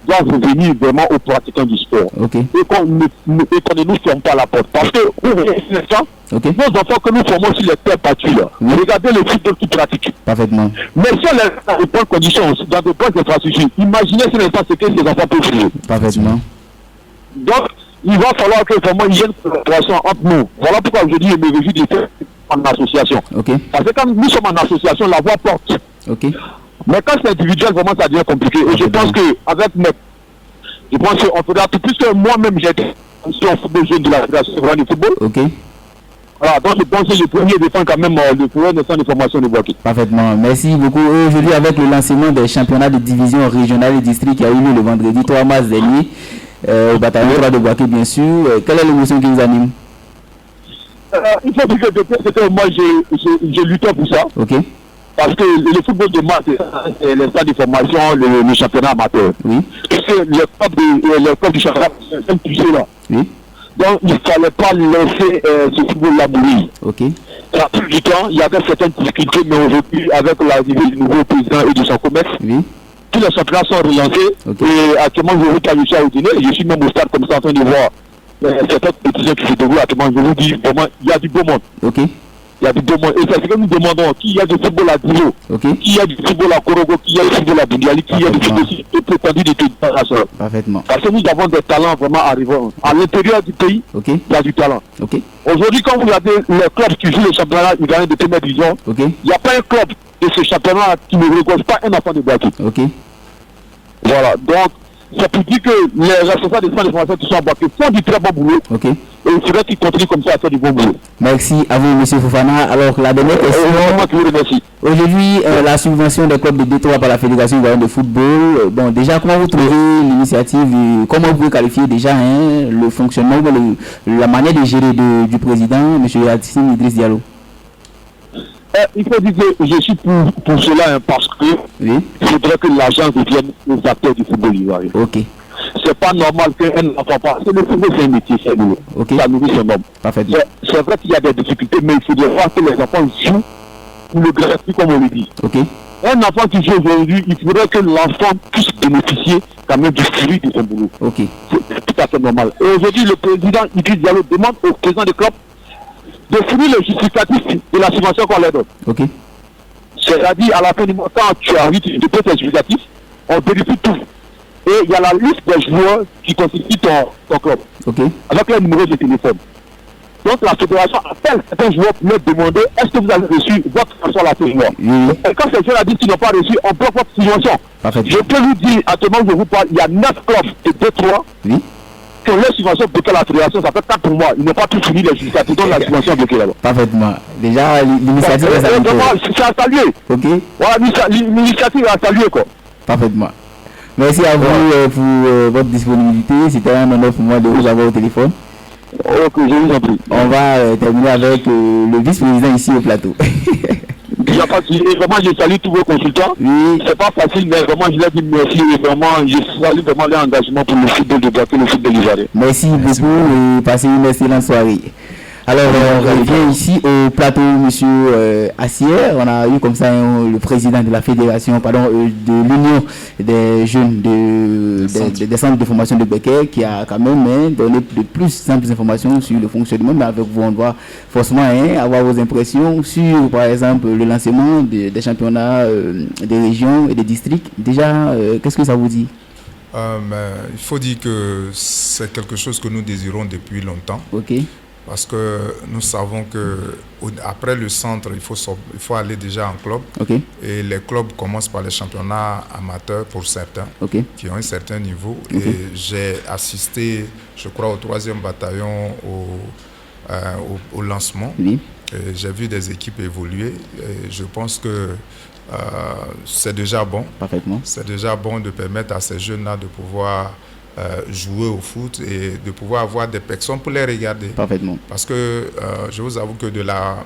doivent revenir vraiment aux pratiquants du sport. Et qu'on ne nous ferme pas la porte. Parce que, nos enfants que nous formons sur les terres battues, regardez le football qu'ils pratiquent. Parfaitement. Mais si on est dans de bonnes conditions, dans de bonnes infrastructures, imaginez ce que ces enfants peuvent faire. Parfaitement. Donc, il va falloir que vraiment il y ait une collaboration entre nous. Voilà pourquoi aujourd'hui je me réjouis de faire en association. Parce que quand nous sommes en association, la voix porte. Mais quand c'est individuel, vraiment ça devient compliqué. Et je pense qu'avec mes... Je pense qu'on fera tout, puisque moi-même j'ai été en football jeune de la Fédération de football. Voilà, donc je pense que le premier défend quand même le premier de centre de formation de Boaké. Parfaitement. Merci beaucoup. Aujourd'hui, avec le lancement des championnats de division régionale et district qui a eu lieu le vendredi 3 mars dernier, au bataillon 3 de Boaké, bien sûr. Quelle est l'émotion qui vous anime? Il faut dire que moi, je luttais pour ça. Parce que le football de masse, c'est les stades de formation, le championnat amateur. Parce que les clubs du championnat, c'est un touché là. Donc, il ne fallait pas laisser ce football-là mourir. Ok. Ça a pris du temps, il y avait certaines difficultés, mais aujourd'hui, avec l'arrivée du nouveau président et de son commerce, tous les championnats sont relancés. Et actuellement, je vous dis au dîner, je suis même au stade comme ça en train de voir certaines compétitions qui se déroulent actuellement. Je vous dis vraiment, il y a du beau monde. Ok. Il y a du beau monde. Et c'est ce que nous demandons. Qui y a du football à Dilo, qui y a du football à Korogo, qui y a du football à Bundiali, qui y a du football aussi, tout prétendu de toute façon. Parfaitement. Parce que nous avons des talents vraiment arrivant. À l'intérieur du pays, il y a du talent. Aujourd'hui, quand vous regardez les clubs qui jouent le championnat, ils gagnent de première division. Il n'y a pas un club de ce championnat qui ne regorge pas un enfant de Boaké. Voilà. Donc, c'est pour dire que les responsables des centres de formation qui sont à Boaké font du très bon boulot. Et il faudrait qu'ils continuent comme ça à faire du bon boulot. Merci à vous, M. Fofana. Alors, la dernière question. Aujourd'hui, la subvention des clubs de D3 par la Fédération ivoirienne de football. Bon, déjà, comment vous trouvez l'initiative comment vous pouvez qualifier déjà le fonctionnement, la manière de gérer du président, M. Yassine Idriss Diallo? Il faut dire que je suis pour cela parce que il faudrait que l'argent devienne les acteurs du football ivoirien. C'est pas normal qu'un enfant pas. Le football, c'est un métier, c'est lourd. Ça nourrit son homme. C'est vrai qu'il y a des difficultés, mais il faudrait voir que les enfants jouent pour le gratuit, comme on le dit. Un enfant qui joue aujourd'hui, il faudrait que l'enfant puisse bénéficier quand même du fruit de son boulot. C'est tout à fait normal. Et aujourd'hui, le président Idriss Diallo demande au président du club de fournir le justificatif de la subvention qu'on leur donne. C'est-à-dire, à la fin du mois, quand tu arrives, tu déposes tes justificatifs, on vérifie tout. Et il y a la liste des joueurs qui constituent ton club. Avec leur numéro de téléphone. Donc la fédération appelle certains joueurs pour leur demander est-ce que vous avez reçu votre subvention à la fin du mois. Et quand ces joueurs disent qu'ils n'ont pas reçu, on bloque votre subvention. Je peux vous dire, actuellement, je vous parle, il y a 9 clubs et 2-3 que leur subvention bloquée à la fédération, ça fait 4 mois. Ils n'ont pas pu finir les justificatifs, donc la subvention bloquée là-bas. Parfaitement. Déjà, l'initiative est saluée. C'est à saluer. Voilà, l'initiative est à saluer, quoi. Parfaitement. Merci à vous pour votre disponibilité. C'était un honneur pour moi de vous avoir au téléphone. Je vous en prie. On va terminer avec le vice-président ici au plateau. Il n'y a pas de souci. Et vraiment, je salue tous vos consultants. C'est pas facile, mais vraiment, je leur dis merci. Et vraiment, je salue vraiment leur engagement pour le football de Boaké, le football ivoirien. Merci beaucoup et passez une excellente soirée. Alors, on revient ici au plateau, monsieur Assier. On a eu comme ça le président de la fédération, de l'Union des jeunes des centres de formation de Boaké qui a quand même donné de plus d'informations sur le fonctionnement. Mais avec vous, on doit forcément avoir vos impressions sur, par exemple, le lancement des championnats des régions et des districts. Déjà, qu'est-ce que ça vous dit? Il faut dire que c'est quelque chose que nous désirons depuis longtemps. Parce que nous savons que après le centre, il faut aller déjà en club. Et les clubs commencent par les championnats amateurs pour certains, qui ont un certain niveau. Et j'ai assisté, je crois, au 3e bataillon au lancement. J'ai vu des équipes évoluer. Et je pense que c'est déjà bon. C'est déjà bon de permettre à ces jeunes-là de pouvoir jouer au foot et de pouvoir avoir des personnes pour les regarder. Parce que je vous avoue que de la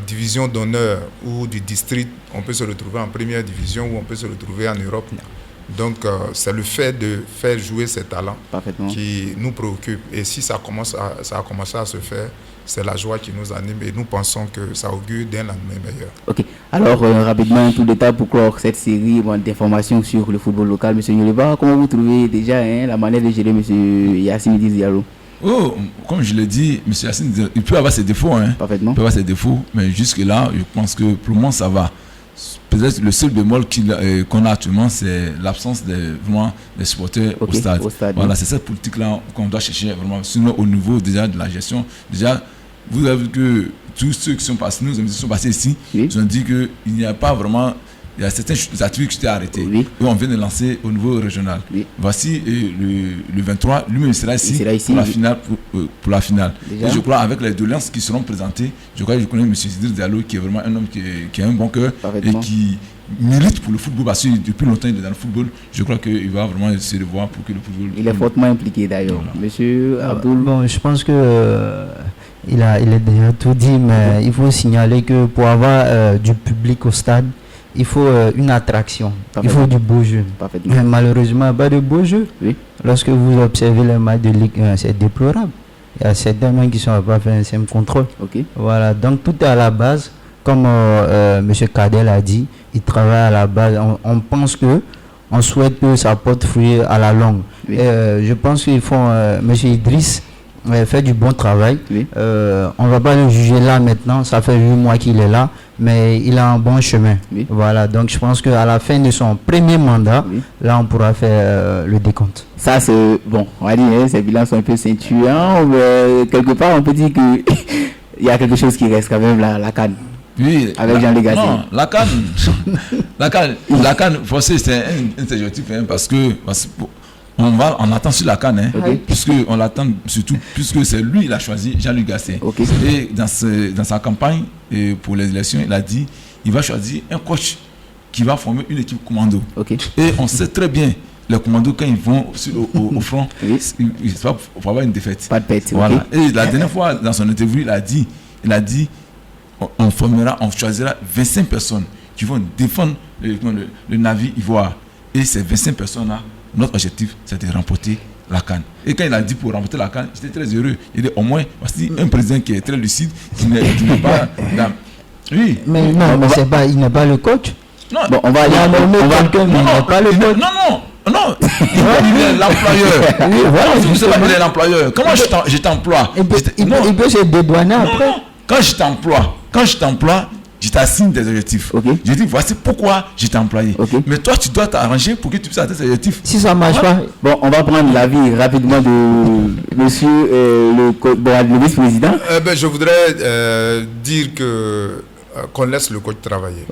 division d'honneur ou du district, on peut se retrouver en première division ou on peut se retrouver en Europe. Donc c'est le fait de faire jouer ces talents qui nous préoccupe. Et si ça a commencé à se faire, c'est la joie qui nous anime et nous pensons que ça augure d'un lendemain meilleur. Alors, rapidement, un tour d'étape pour clore cette série d'informations sur le football local. Monsieur Nyoleba, comment vous trouvez déjà la manière de gérer M. Yassine Idriss Diallo? Comme je l'ai dit, M. Yassine, il peut avoir ses défauts. Il peut avoir ses défauts, mais jusque-là, je pense que pour le moment, ça va. Peut-être le seul bémol qu'on a actuellement, c'est l'absence des supporters au stade. Voilà, c'est cette politique-là qu'on doit chercher vraiment. Sinon, au niveau déjà de la gestion, déjà, vous avez vu que tous ceux qui sont passés, sont passés ici, ils ont dit qu'il n'y a pas vraiment, il y a certaines activités qui étaient arrêtées. Et on vient de lancer au niveau régional. Voici le 23, lui-même sera ici pour la finale. Et je crois avec les doléances qui seront présentées, je connais M. Idriss Diallo qui est vraiment un homme qui a un bon cœur et qui milite pour le football parce que depuis longtemps il est dans le football. Je crois qu'il va vraiment se revoir pour que le football... Il est fortement impliqué d'ailleurs. Monsieur Abdoul. Je pense que il a déjà tout dit, mais il faut signaler que pour avoir du public au stade, il faut une attraction, il faut du beau jeu. Mais malheureusement, pas de beau jeu. lorsque vous observez les matchs de Ligue 1, c'est déplorable. Il y a certains même qui ne sont pas fait un simple contrôle. Voilà, donc tout est à la base. Comme M. Kadel a dit, il travaille à la base. On pense que, on souhaite que ça porte fruit à la longue. Je pense qu'il faut, M. Idriss, fait du bon travail. On ne va pas le juger là maintenant, ça fait 8 mois qu'il est là, mais il a un bon chemin. Voilà, donc je pense qu'à la fin de son premier mandat, là on pourra faire le décompte. Ça c'est bon, on va dire, ces bilans sont un peu ceinturants, mais quelque part on peut dire qu'il y a quelque chose qui reste quand même, la CAN. Oui, avec Jean Légaté. Non, la CAN, forcément c'est un objectif, parce que on attend sur la CAN, puisque on l'attend surtout, puisque c'est lui il a choisi Jean-Luc Gasset. Et dans sa campagne pour les élections, il a dit il va choisir un coach qui va former une équipe commando. Et on sait très bien les commandos quand ils vont au front, il va avoir une défaite. Pas de pète. Voilà. Et la dernière fois dans son interview, il a dit on choisira 25 personnes qui vont défendre le navire ivoire. Et ces 25 personnes-là, notre objectif, c'est de remporter la CAN. Et quand il a dit pour remporter la CAN, j'étais très heureux. Il dit au moins, voici un président qui est très lucide, qui n'est pas dans... Oui. Mais non, mais c'est pas, il n'est pas le coach. Non, bon, on va aller quelqu'un, mais il n'est pas le coach. Non, il est l'employeur. Oui, voilà, vous savez, il est l'employeur. Comment je t'emploie? Il peut se dédouaner après. Non. Quand je t'emploie, je t'assigne des objectifs. Je dis voici pourquoi je t'ai employé. Mais toi, tu dois t'arranger pour que tu puisses atteindre ces objectifs. Si ça ne marche pas. Bon, on va prendre l'avis rapidement de monsieur le vice-président. Je voudrais dire qu'on laisse le coach travailler.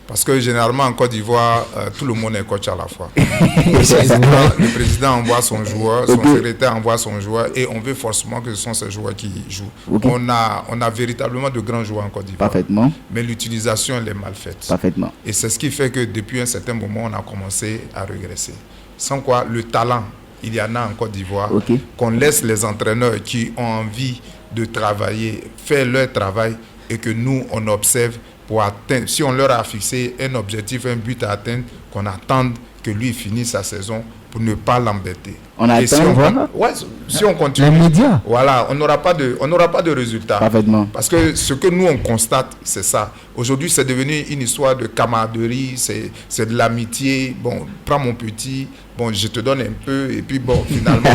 Parce que généralement en Côte d'Ivoire, tout le monde est coach à la fois. Le président envoie son joueur, son secrétaire envoie son joueur, et on veut forcément que ce sont ces joueurs qui jouent. On a véritablement de grands joueurs en Côte d'Ivoire. Parfaitement. Mais l'utilisation, elle est mal faite. Parfaitement. Et c'est ce qui fait que depuis un certain moment, on a commencé à régresser. Sans quoi, le talent, il y en a en Côte d'Ivoire. Qu'on laisse les entraîneurs qui ont envie de travailler, faire leur travail, et que nous, on observe pour atteindre, si on leur a fixé un objectif, un but à atteindre, qu'on attende que lui finisse sa saison pour ne pas l'embêter. Si on continue, les médias. Voilà, on n'aura pas de résultat. Parfaitement. Parce que ce que nous on constate, c'est ça. Aujourd'hui, c'est devenu une histoire de camaraderie, c'est de l'amitié. Bon, prends mon petit, bon, je te donne un peu, et puis bon, finalement,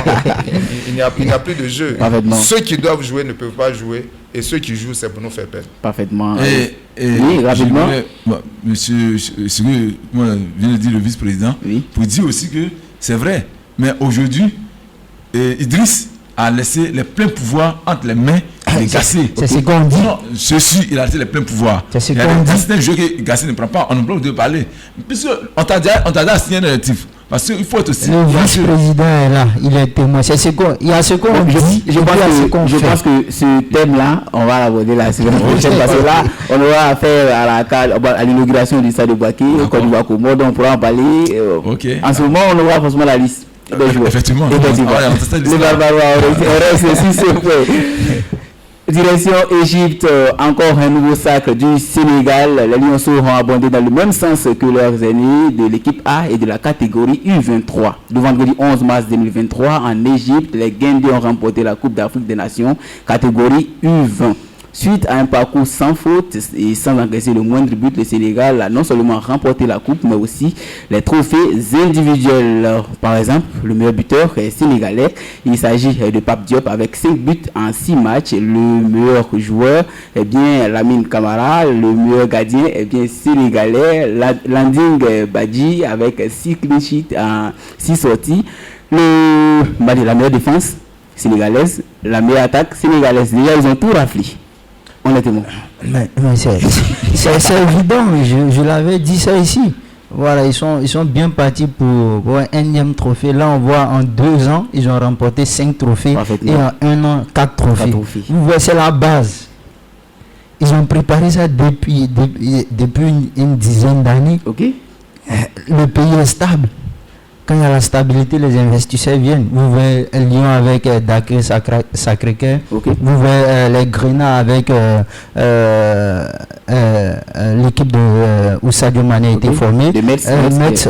il n'y a plus de jeu. Ceux qui doivent jouer ne peuvent pas jouer, et ceux qui jouent, c'est pour nous faire peine. Parfaitement. Oui, rapidement. Monsieur, ce que vient de dire le vice-président, pour dire aussi que c'est vrai, mais aujourd'hui, Idriss a laissé les pleins pouvoirs entre les mains de Gasset. C'est ce qu'on dit. Non, il a laissé les pleins pouvoirs. C'est ce qu'on dit. C'est un jeu que Gasset ne prend pas, on ne peut pas parler. Puisqu'on t'a déjà signé un relatif. Parce qu'il faut être aussi. Le vice-président est là, il est témoin. Il y a ce qu'on dit. Je pense que ce thème-là, on va l'aborder la semaine prochaine. Parce que là, on aura affaire à l'inauguration du stade de Boaké, au Côte d'Ivoire, donc on pourra en parler. En ce moment, on aura forcément la liste des joueurs. Effectivement. Les Barbarois, on reste aussi ce Direction Égypte, encore un nouveau sacre du Sénégal. Les Lionceaux ont abondé dans le même sens que leurs aînés de l'équipe A et de la catégorie U23. Le vendredi 11 mars 2023, en Égypte, les Guindés ont remporté la Coupe d'Afrique des Nations, catégorie U20. Suite à un parcours sans faute et sans encaisser le moindre but, le Sénégal a non seulement remporté la coupe, mais aussi les trophées individuels. Par exemple, le meilleur buteur est sénégalais. Il s'agit de Pape Diop avec 5 buts en 6 matchs. Le meilleur joueur est bien Lamine Camara. Le meilleur gardien est bien sénégalais Landing Badji avec 6 clean sheets en 6 sorties. La meilleure défense sénégalaise, la meilleure attaque sénégalaise. Déjà, ils ont tout raflé. Honnêtement. Mais c'est évident, je l'avais dit ça ici. Voilà, ils sont bien partis pour un énième trophée. Là, on voit en 2 ans, ils ont remporté 5 trophées. Et en 1 an, 4 trophées. Vous voyez, c'est la base. Ils ont préparé ça depuis une dizaine d'années. Le pays est stable. Quand il y a la stabilité, les investisseurs viennent. Vous voyez Lyon avec Daké Sacré-Cœur. Vous voyez les Grenats avec l'équipe où Sadio Mané a été formé.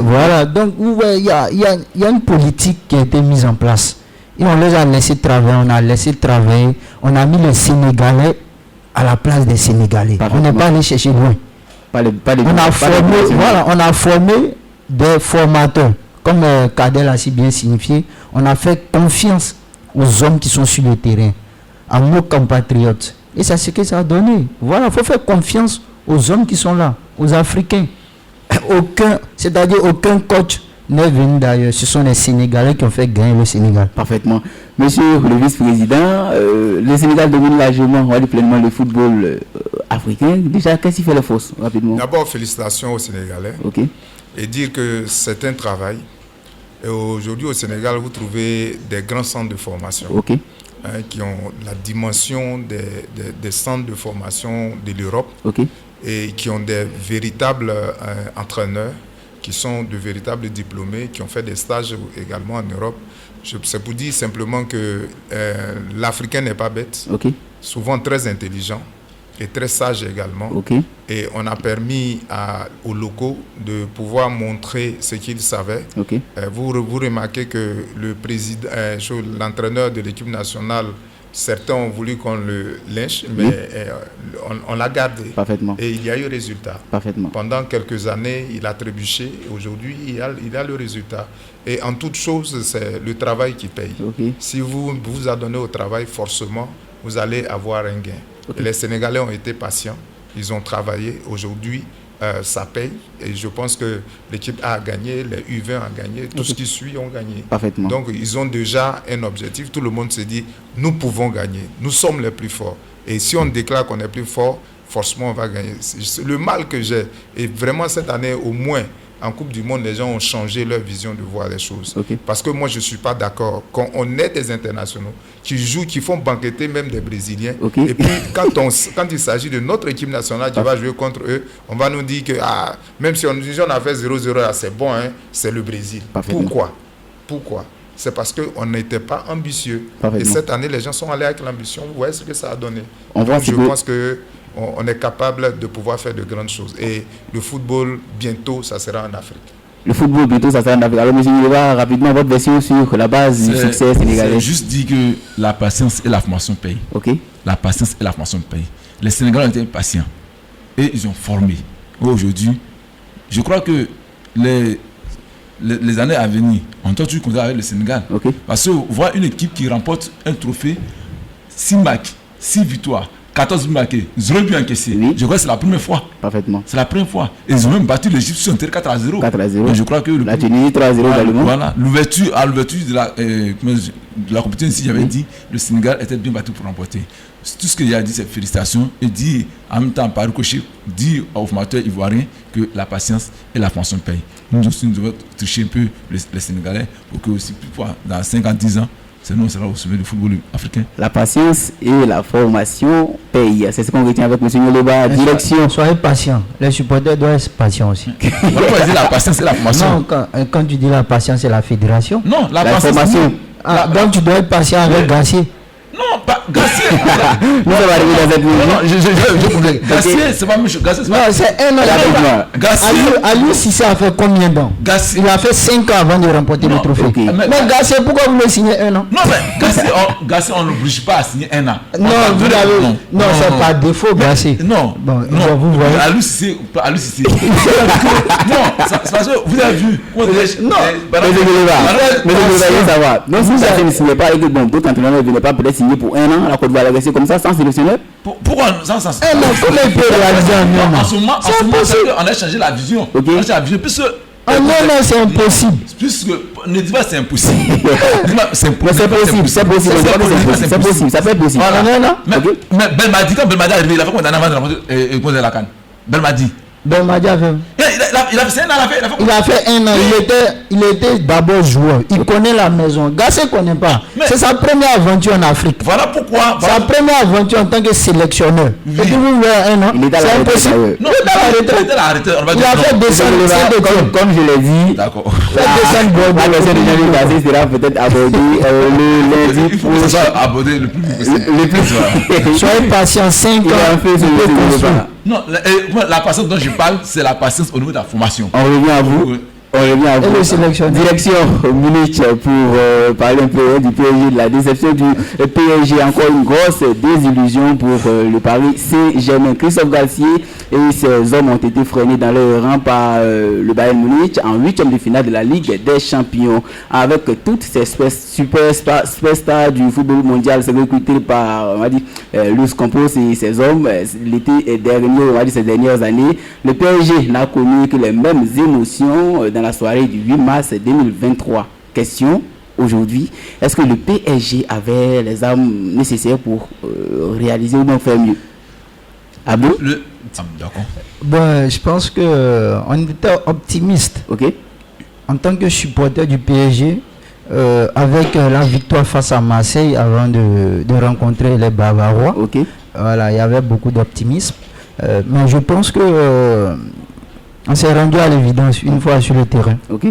Voilà, donc il y a une politique qui a été mise en place. Et on les a laissé travailler, on a mis les Sénégalais à la place des Sénégalais. On n'est pas allé chercher loin. On a formé des formateurs. Comme Kadel a si bien signifié, on a fait confiance aux hommes qui sont sur le terrain, à nos compatriotes. Et c'est ce que ça a donné. Voilà, il faut faire confiance aux hommes qui sont là, aux Africains. Aucun coach n'est venu d'ailleurs. Ce sont les Sénégalais qui ont fait gagner le Sénégal. Parfaitement. Monsieur le vice-président, le Sénégal domine largement, pleinement le football africain. Déjà, qu'est-ce qui fait la force, rapidement? D'abord, félicitations aux Sénégalais. Ok. Et dire que c'est un travail. Et aujourd'hui, au Sénégal, vous trouvez des grands centres de formation qui ont la dimension des centres de formation de l'Europe et qui ont des véritables entraîneurs, qui sont de véritables diplômés, qui ont fait des stages également en Europe. C'est pour dire simplement que l'Africain n'est pas bête, souvent très intelligent et très sage également. Et on a permis aux locaux de pouvoir montrer ce qu'ils savaient. Vous remarquez que l'entraîneur de l'équipe nationale, certains ont voulu qu'on le lynche, mais on l'a gardé. Parfaitement. Et il y a eu résultat. Parfaitement. Pendant quelques années, il a trébuché. Et aujourd'hui, il a le résultat. Et en toute chose, c'est le travail qui paye. Si vous vous adonnez au travail, forcément, vous allez avoir un gain. Et les Sénégalais ont été patients. Ils ont travaillé. Aujourd'hui, ça paye. Et je pense que l'équipe A a gagné, les U20 ont gagné, tout ce qui suit ont gagné. Parfaitement. Donc, ils ont déjà un objectif. Tout le monde se dit, nous pouvons gagner. Nous sommes les plus forts. Et si on déclare qu'on est plus fort, forcément, on va gagner. Le mal que j'ai, et vraiment cette année, au moins, en Coupe du Monde, les gens ont changé leur vision de voir les choses. Parce que moi, je ne suis pas d'accord. Quand on est des internationaux qui jouent, qui font banqueter même des Brésiliens, et puis quand il s'agit de notre équipe nationale qui va jouer contre eux, on va nous dire que même si on a fait 0-0, c'est bon, hein, c'est le Brésil. Pourquoi? C'est parce qu'on n'était pas ambitieux. Et cette année, les gens sont allés avec l'ambition. Vous voyez ce que ça a donné. Je pense que on est capable de pouvoir faire de grandes choses. Et le football, bientôt, ça sera en Afrique. Le football, bientôt, ça sera en Afrique. Alors, M. Nileva, rapidement, votre version sur la base du succès sénégalais. C'est juste dire que la patience et la formation payent. La patience et la formation payent. Les Sénégalais ont été patients. Et ils ont formé. Aujourd'hui, je crois que les années à venir, on doit toujours compter avec le Sénégal. Parce que voir une équipe qui remporte un trophée, 6 matchs, 6 victoires, 14 buts marqués, 0 but encaissé. Je crois que c'est la première fois. Parfaitement. C'est la première fois. Et ils ont même battu l'Égypte sur un terrain 4-0. 4-0. Je crois que la Tunisie 3-0 également. Voilà. L'ouverture de la compétition ici, j'avais dit, le Sénégal était bien battu pour remporter. Tout ce qu'il a dit, c'est félicitations. Et dit, en même temps, par ricochet, dit aux formateurs ivoiriens que la patience et la formation payent. Nous aussi, nous devons toucher un peu les Sénégalais pour que aussi, dans 5 ans, 10 ans, sinon, on sera au sommet du football africain. La patience et la formation payent. C'est ce qu'on retient avec M. Nileva. Direction. Soyez patient. Les supporters doivent être patients aussi. Pourquoi dire la patience et la formation? Non, quand tu dis la patience, c'est la fédération. Non, la formation. Donc tu dois être patient avec Gassier. Non, pas Gassier. Nous allons arriver dans cette minute. Non, je comprends. Gassier, c'est pas monsieur. Gassier, c'est pas. C'est un an. Gassier. Aliou Cissé a fait combien d'ans? Il a fait 5 ans avant de remporter le trophée. Mais Gassier, pourquoi vous le signez un an? Non, mais Gassier, on n'oblige pas à signer un an. Non, vous l'avez. Non, c'est pas défaut, Gassier. Non, non. Vous voyez. Aliou Cissé. Non, c'est parce que vous avez vu. Non, mais je voulais savoir. Non, si Gassier ne signait pas et que d'autres entraîneurs ne venaient pas peut-être signer pour un an, la Côte d'Ivoire rester comme ça sans sélectionneur. Pourquoi sans un an? Comment il peut réaliser un an? En ce moment, on a changé la vision. On a changé la vision puisque un an, c'est impossible. Puisque ne dis pas c'est impossible. C'est possible. Ça peut être possible. Mais Belmadi, quand Belmadi est arrivé, il a fait combien d'années avant de remporter la CAN? Belmadi a fait. Il a fait un an. Il était d'abord joueur. Il connaît la maison. Gassé ne connaît pas. C'est sa première aventure en Afrique. Voilà pourquoi. Sa première aventure en tant que sélectionneur. Il est dans la retraite. Non, il a fait descendre. Comme je l'ai dit, d'accord. La question de Jean-Luc Gassé sera peut-être abordée le lundi pour aborder le plus. Soyez patient, 5 ans. Non, la patience dont je parle, c'est la patience au niveau de la formation. On revient à vous. On revient à vous. Direction Munich pour parler un peu du PSG, de la déception du PSG. Encore une grosse désillusion pour le Paris Saint-Germain. Christophe Galtier et ses hommes ont été freinés dans leur rang par le Bayern Munich en 8e de finale de la Ligue des Champions. Avec toutes ces superstars du football mondial recrutés par Luis Campos et ses hommes l'été dernier, ces dernières années, le PSG n'a connu que les mêmes émotions dans la soirée du 8 mars 2023. Question aujourd'hui, est-ce que le PSG avait les armes nécessaires pour réaliser ou non faire mieux? Abou? D'accord. Bon, je pense que on était optimiste. Ok. En tant que supporter du PSG, avec la victoire face à Marseille avant de rencontrer les Bavarois, ok. Voilà, il y avait beaucoup d'optimisme. Mais je pense que on s'est rendu à l'évidence une fois sur le terrain. Okay.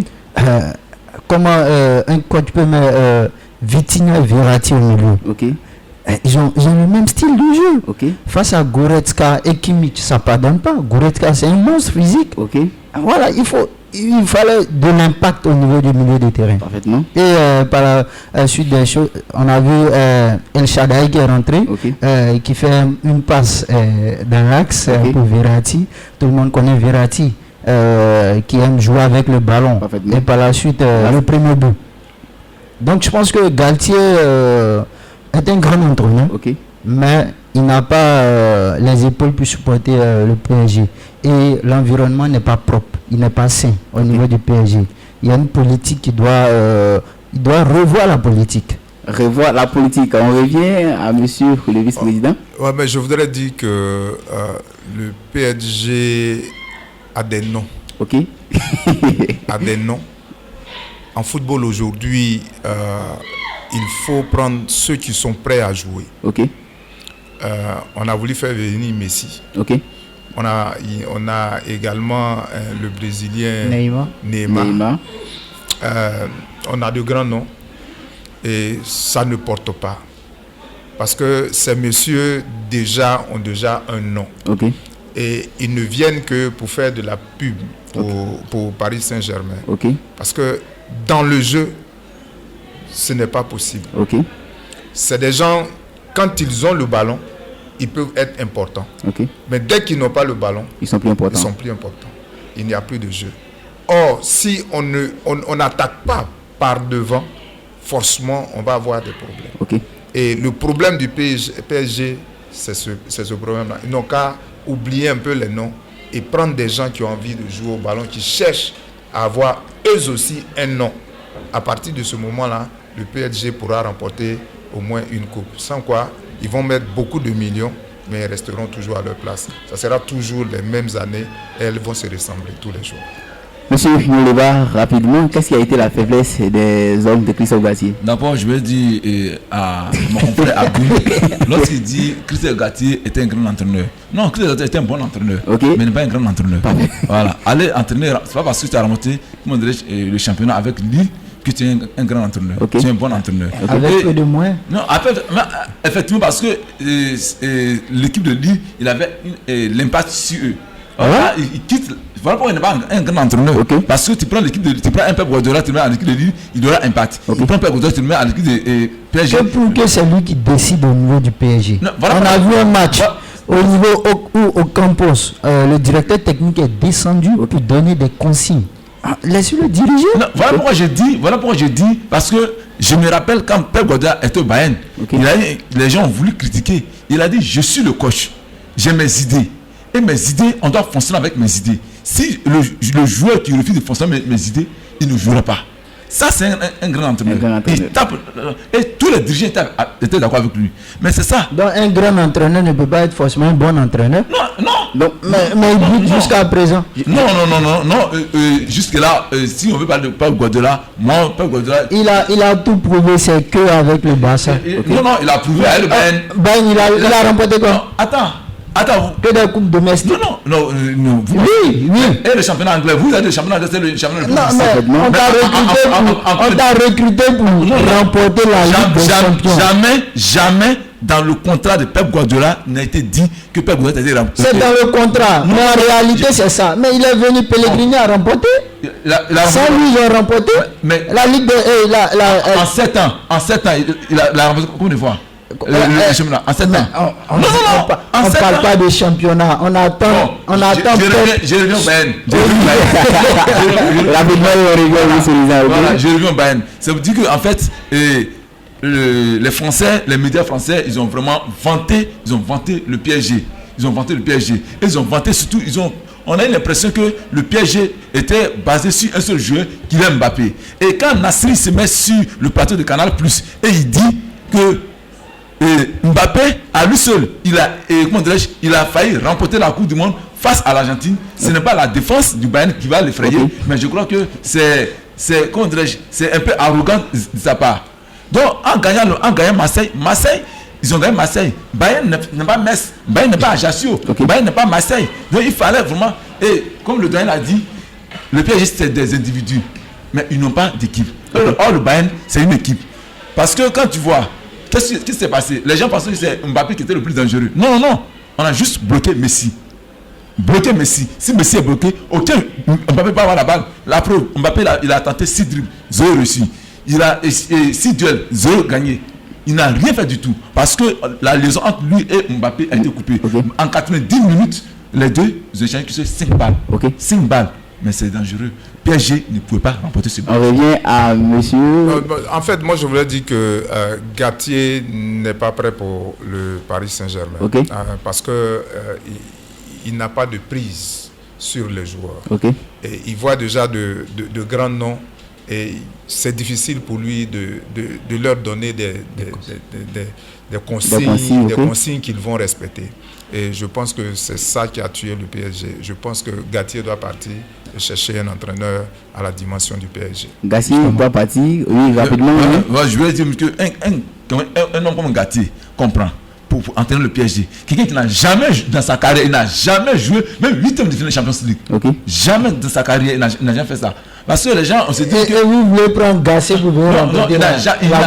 Comment un coach peut mettre Vitinha et Verratti au milieu. Okay. Ils ont le même style de jeu. Okay. Face à Goretzka et Kimmich, ça ne pardonne pas. Goretzka, c'est un monstre physique. Okay. Voilà, il fallait de l'impact au niveau du milieu de terrain. Parfaitement. Et par la suite des choses, on a vu El Shaddai qui est rentré, okay. Qui fait une passe dans l'axe okay. Pour Verratti. Tout le monde connaît Verratti, qui aime jouer avec le ballon. Et par la suite, le premier but. Donc je pense que Galtier est un grand entraîneur, okay. Mais il n'a pas les épaules pour supporter le PSG. Et l'environnement n'est pas propre, il n'est pas sain au niveau du PSG. Il y a une politique qui doit revoir la politique. Revoir la politique. On revient à monsieur le vice-président. Ouais, mais je voudrais dire que le PSG a des noms. Ok. A des noms. En football aujourd'hui, il faut prendre ceux qui sont prêts à jouer. Ok. On a voulu faire venir Messi. Ok. On a également le Brésilien Neymar. On a de grands noms et ça ne porte pas. Parce que ces messieurs ont déjà un nom. Okay. Et ils ne viennent que pour faire de la pub pour Paris Saint-Germain. Okay. Parce que dans le jeu, ce n'est pas possible. Okay. C'est des gens, quand ils ont le ballon, ils peuvent être importants. Okay. Mais dès qu'ils n'ont pas le ballon, ils sont plus importants. Il n'y a plus de jeu. Or, si on n'attaque pas par devant, forcément, on va avoir des problèmes. Okay. Et le problème du PSG, c'est ce problème-là. Ils n'ont qu'à oublier un peu les noms et prendre des gens qui ont envie de jouer au ballon, qui cherchent à avoir eux aussi un nom. À partir de ce moment-là, le PSG pourra remporter au moins une coupe. Sans quoi, ils vont mettre beaucoup de millions, mais ils resteront toujours à leur place. Ça sera toujours les mêmes années et elles vont se ressembler tous les jours. Monsieur Mouleba, rapidement, qu'est-ce qui a été la faiblesse des hommes de Christophe Galtier? D'abord, je vais dire à mon confrère Abou, lorsqu'il dit que Christophe Galtier était un grand entraîneur. Non, Christophe Galtier était un bon entraîneur, okay. Mais n'est pas un grand entraîneur. Voilà. Aller entraîner, c'est pas parce que tu as remonté le championnat avec lui que tu es un grand entraîneur. Okay. Tu es un bon entraîneur. Okay. Avec peu de moins. Non, effectivement, parce que l'équipe de Lille, il avait l'impact sur eux. Voilà, il quitte. Voilà pourquoi il n'est pas un grand entraîneur. Okay. Parce que tu prends un Pep Guardiola, tu le mets à l'équipe de Lille, il aura impact. Okay. Tu prends Pep Guardiola, tu le mets à l'équipe de PSG. C'est pour que c'est lui qui décide au niveau du PSG. Non, voilà, on a vu un match au niveau où au Campos, le directeur technique est descendu pour donner des consignes. Laisse-le diriger. Non, voilà pourquoi je dis, parce que je me rappelle quand Pep Guardiola était au Bayern, les gens ont voulu critiquer. Il a dit, je suis le coach, j'ai mes idées. Et mes idées, on doit fonctionner avec mes idées. Si le joueur qui refuse de fonctionner avec mes idées, il ne jouera pas. Ça, c'est un grand entraîneur. Il tape, et tous les dirigeants étaient d'accord avec lui. Mais c'est ça. Donc, un grand entraîneur ne peut pas être forcément un bon entraîneur. Non. Donc, mais il bute jusqu'à présent. Non. Jusque-là, si on veut parler de Pep Guardiola, Pep Guardiola. Il a tout prouvé, c'est que avec le Barça. Non, il a prouvé avec le Bayern. Bayern, il a remporté quoi? Attends. Que des coupes domestiques. Non. Oui. Et le championnat anglais, vous avez le championnat anglais, c'est le championnat de on t'a recruté pour remporter la Ligue des Champions. Jamais dans le contrat de Pep Guardiola n'a été dit que Pep Guardiola était remporté. C'est dans le contrat. Mais en réalité, c'est ça. Mais il est venu, Pellegrini a remporté. Sans lui, ils ont remporté. Mais la Ligue de... en 7 ans, il a remporté combien de fois? Le championnat en 7 ans. On ne parle pas de championnat. On attend. Je reviens au Bayern. Je reviens au Bayern. Ça veut dire qu'en fait, les Français, les médias français, ils ont vraiment vanté le PSG. Ils ont vanté le PSG. Et ils ont vanté surtout, on a eu l'impression que le PSG était basé sur un seul joueur, Kylian Mbappé. Et quand Nasri se met sur le plateau de Canal+, et il dit que Mbappé, à lui seul, il a failli remporter la Coupe du Monde face à l'Argentine. Ce n'est pas la défense du Bayern qui va l'effrayer, mais je crois que c'est un peu arrogant de sa part. Donc, en gagnant Marseille, ils ont gagné Marseille. Bayern n'est pas Metz, Bayern n'est pas Ajaccio, Bayern n'est pas Marseille. Donc, il fallait vraiment, et comme le doyen l'a dit, le PSG c'est des individus, mais ils n'ont pas d'équipe. Or, le Bayern, c'est une équipe. Parce que quand tu vois, qu'est-ce qui s'est passé? Les gens pensaient que c'est Mbappé qui était le plus dangereux. Non. On a juste bloqué Messi. Si Messi est bloqué, aucun Mbappé ne peut avoir la balle. La preuve, Mbappé il a tenté 6 dribbles, 0 réussi. Il a 6 duels, 0 gagné. Il n'a rien fait du tout. Parce que la liaison entre lui et Mbappé a été coupée. En 90 minutes, les deux ont échangé 5 balles. 5 balles. Mais c'est dangereux. PSG ne pouvait pas remporter ce match. On revient à monsieur. En fait, moi je voulais dire que Galtier n'est pas prêt pour le Paris Saint-Germain. Parce que il n'a pas de prise sur les joueurs. Et il voit déjà de grands noms. Et c'est difficile pour lui de leur donner des consignes qu'ils vont respecter. Et je pense que c'est ça qui a tué le PSG. Je pense que Galtier doit partir et chercher un entraîneur à la dimension du PSG. Galtier doit partir, oui, rapidement. Je veux dire qu'un homme comme Galtier comprend pour entraîner le PSG. Quelqu'un qui n'a jamais, dans sa carrière, il n'a jamais joué, même 8 de finale de Champions League. Jamais dans sa carrière, il n'a jamais fait ça. Parce que les gens, on se dit que... Et vous voulez prendre Gassé pour venir remporter la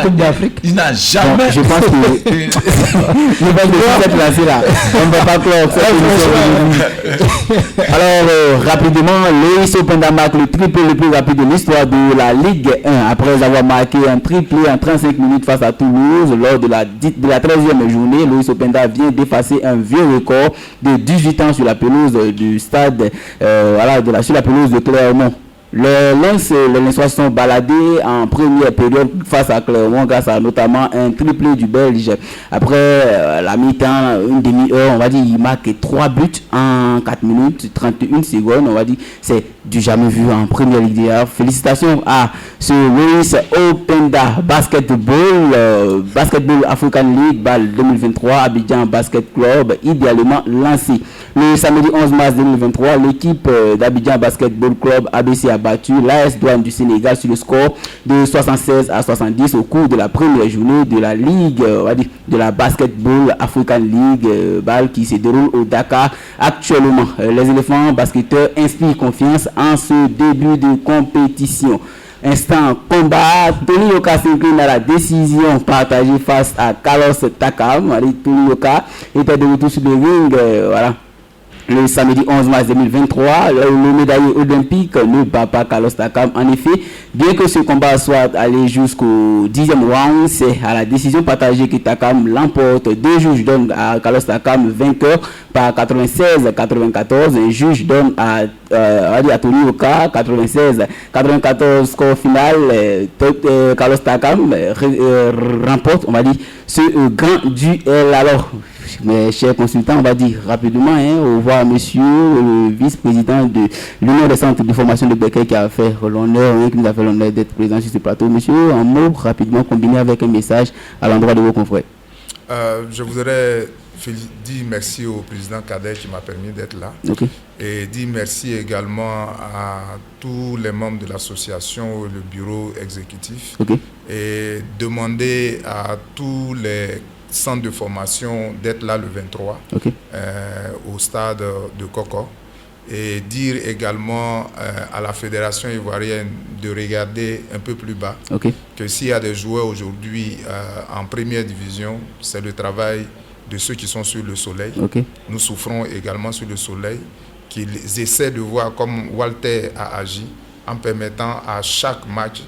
Coupe d'Afrique? Il n'a jamais... Je pense que... Le bac de cette placé là. On ne va pas clore cette émission. Alors, rapidement, Loïs Openda marque le triplé le plus rapide de l'histoire de la Ligue 1. Après avoir marqué un triplé en 35 minutes face à Toulouse, lors de la 13e journée, Loïs Openda vient d'effacer un vieux record de 18 ans sur la pelouse du stade, sur la pelouse de Clermont. Les Lensois sont baladés en première période face à Clermont grâce à notamment un triplé du Belge. Après la mi-temps, une demi-heure, on va dire, il marque 3 buts en 4 minutes, 31 secondes, on va dire, c'est du jamais vu en première ligue. Félicitations à ce Loïs Openda Basketball African League BAL 2023 Abidjan Basket Club idéalement lancé. Le samedi 11 mars 2023, l'équipe d'Abidjan Basketball Club ABC a battu l'AS Douane du Sénégal sur le score de 76 à 70 au cours de la première journée de la Ligue, de la Basketball African League BAL qui se déroule au Dakar actuellement. Les éléphants basketteurs inspirent confiance en ce début de compétition. Instant combat, Tony Yoka s'incline à la décision partagée face à Carlos Takam. Tony Yoka était de retour sur le ring, le samedi 11 mars 2023, le médaillé olympique ne bat pas Carlos Takam. En effet, bien que ce combat soit allé jusqu'au 10e round, c'est à la décision partagée que Takam l'emporte. 2 juges donnent à Carlos Takam vainqueur par 96-94. Un juge donne à Tony Yoka 96-94 score final. Carlos Takam remporte, on va dire, ce grand duel. Alors, mes chers consultants, on va dire rapidement, au revoir monsieur le vice-président de l'Union des centres de formation de Bequet qui a fait l'honneur, qui nous a fait l'honneur d'être présent sur ce plateau. Monsieur, un mot rapidement combiné avec un message à l'endroit de vos confrères. Je voudrais dire merci au président Kader qui m'a permis d'être là. Okay. Et dire merci également à tous les membres de l'association, le bureau exécutif. Okay. Et demander à tous les centres de formation d'être là le 23 okay. Au stade de Koko. Et dire également à la Fédération ivoirienne de regarder un peu plus bas. Okay. Que s'il y a des joueurs aujourd'hui en première division, c'est le travail de ceux qui sont sur le soleil. Okay. Nous souffrons également sur le soleil, qu'ils essaient de voir comme Walter a agi en permettant à chaque match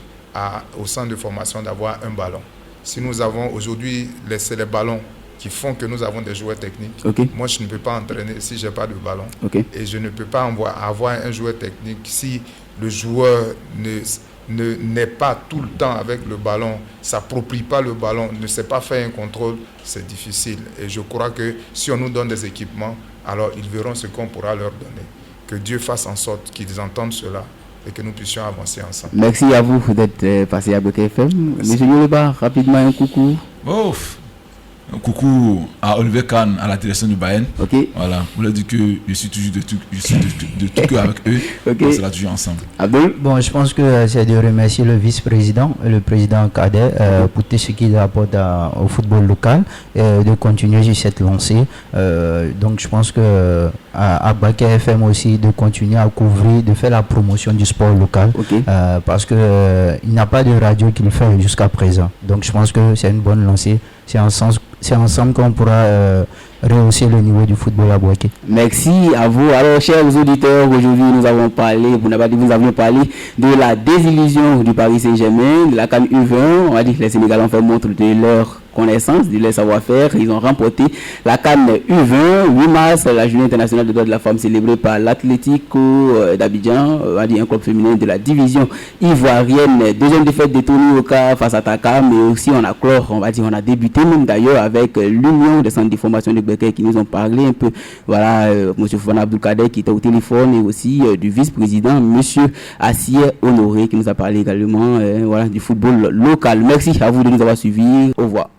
au centre de formation d'avoir un ballon. Si nous avons aujourd'hui c'est les ballons qui font que nous avons des joueurs techniques. Okay. Moi, je ne peux pas entraîner si je n'ai pas de ballon. Okay. Et je ne peux pas avoir un joueur technique si le joueur n'est pas tout le temps avec le ballon, ne s'approprie pas le ballon, ne sait pas faire un contrôle, c'est difficile. Et je crois que si on nous donne des équipements, alors ils verront ce qu'on pourra leur donner. Que Dieu fasse en sorte qu'ils entendent cela et que nous puissions avancer ensemble. Merci à vous d'être passé à Bequet FM. Monsieur Yoruba, rapidement un coucou. Un coucou à Olivier Kahn à la direction du Bayern. Okay. Voilà, vous leur dites que je suis toujours de tout cœur avec eux. Okay. On sera toujours ensemble. Bon, je pense que c'est de remercier le vice-président, le président Kader, pour tout ce qu'il apporte au football local, de continuer sur cette lancée. Donc, je pense que à Bequet FM aussi, de continuer à couvrir, de faire la promotion du sport local, okay. Parce que il n'y a pas de radio qui le fait jusqu'à présent. Donc, je pense que c'est une bonne lancée. C'est ensemble qu'on pourra rehausser le niveau du football à Boaké. Merci à vous. Alors, chers auditeurs, aujourd'hui, nous avions parlé de la désillusion du Paris Saint-Germain, de la CAN U20. On va dire que les Sénégalais ont fait montre de leur connaissance, de leur savoir-faire. Ils ont remporté la CAN U20, 8 mars, la journée internationale des droits de la femme célébrée par l'Atlético d'Abidjan, un club féminin de la division ivoirienne. Deuxième défaite de Tony Oka face à Taka, mais aussi on a débuté même d'ailleurs avec l'Union des centres de formation de Bequet qui nous ont parlé un peu. Voilà, M. Fofana Abdoukader qui était au téléphone et aussi du vice-président, M. Assier Honoré qui nous a parlé également du football local. Merci à vous de nous avoir suivis. Au revoir.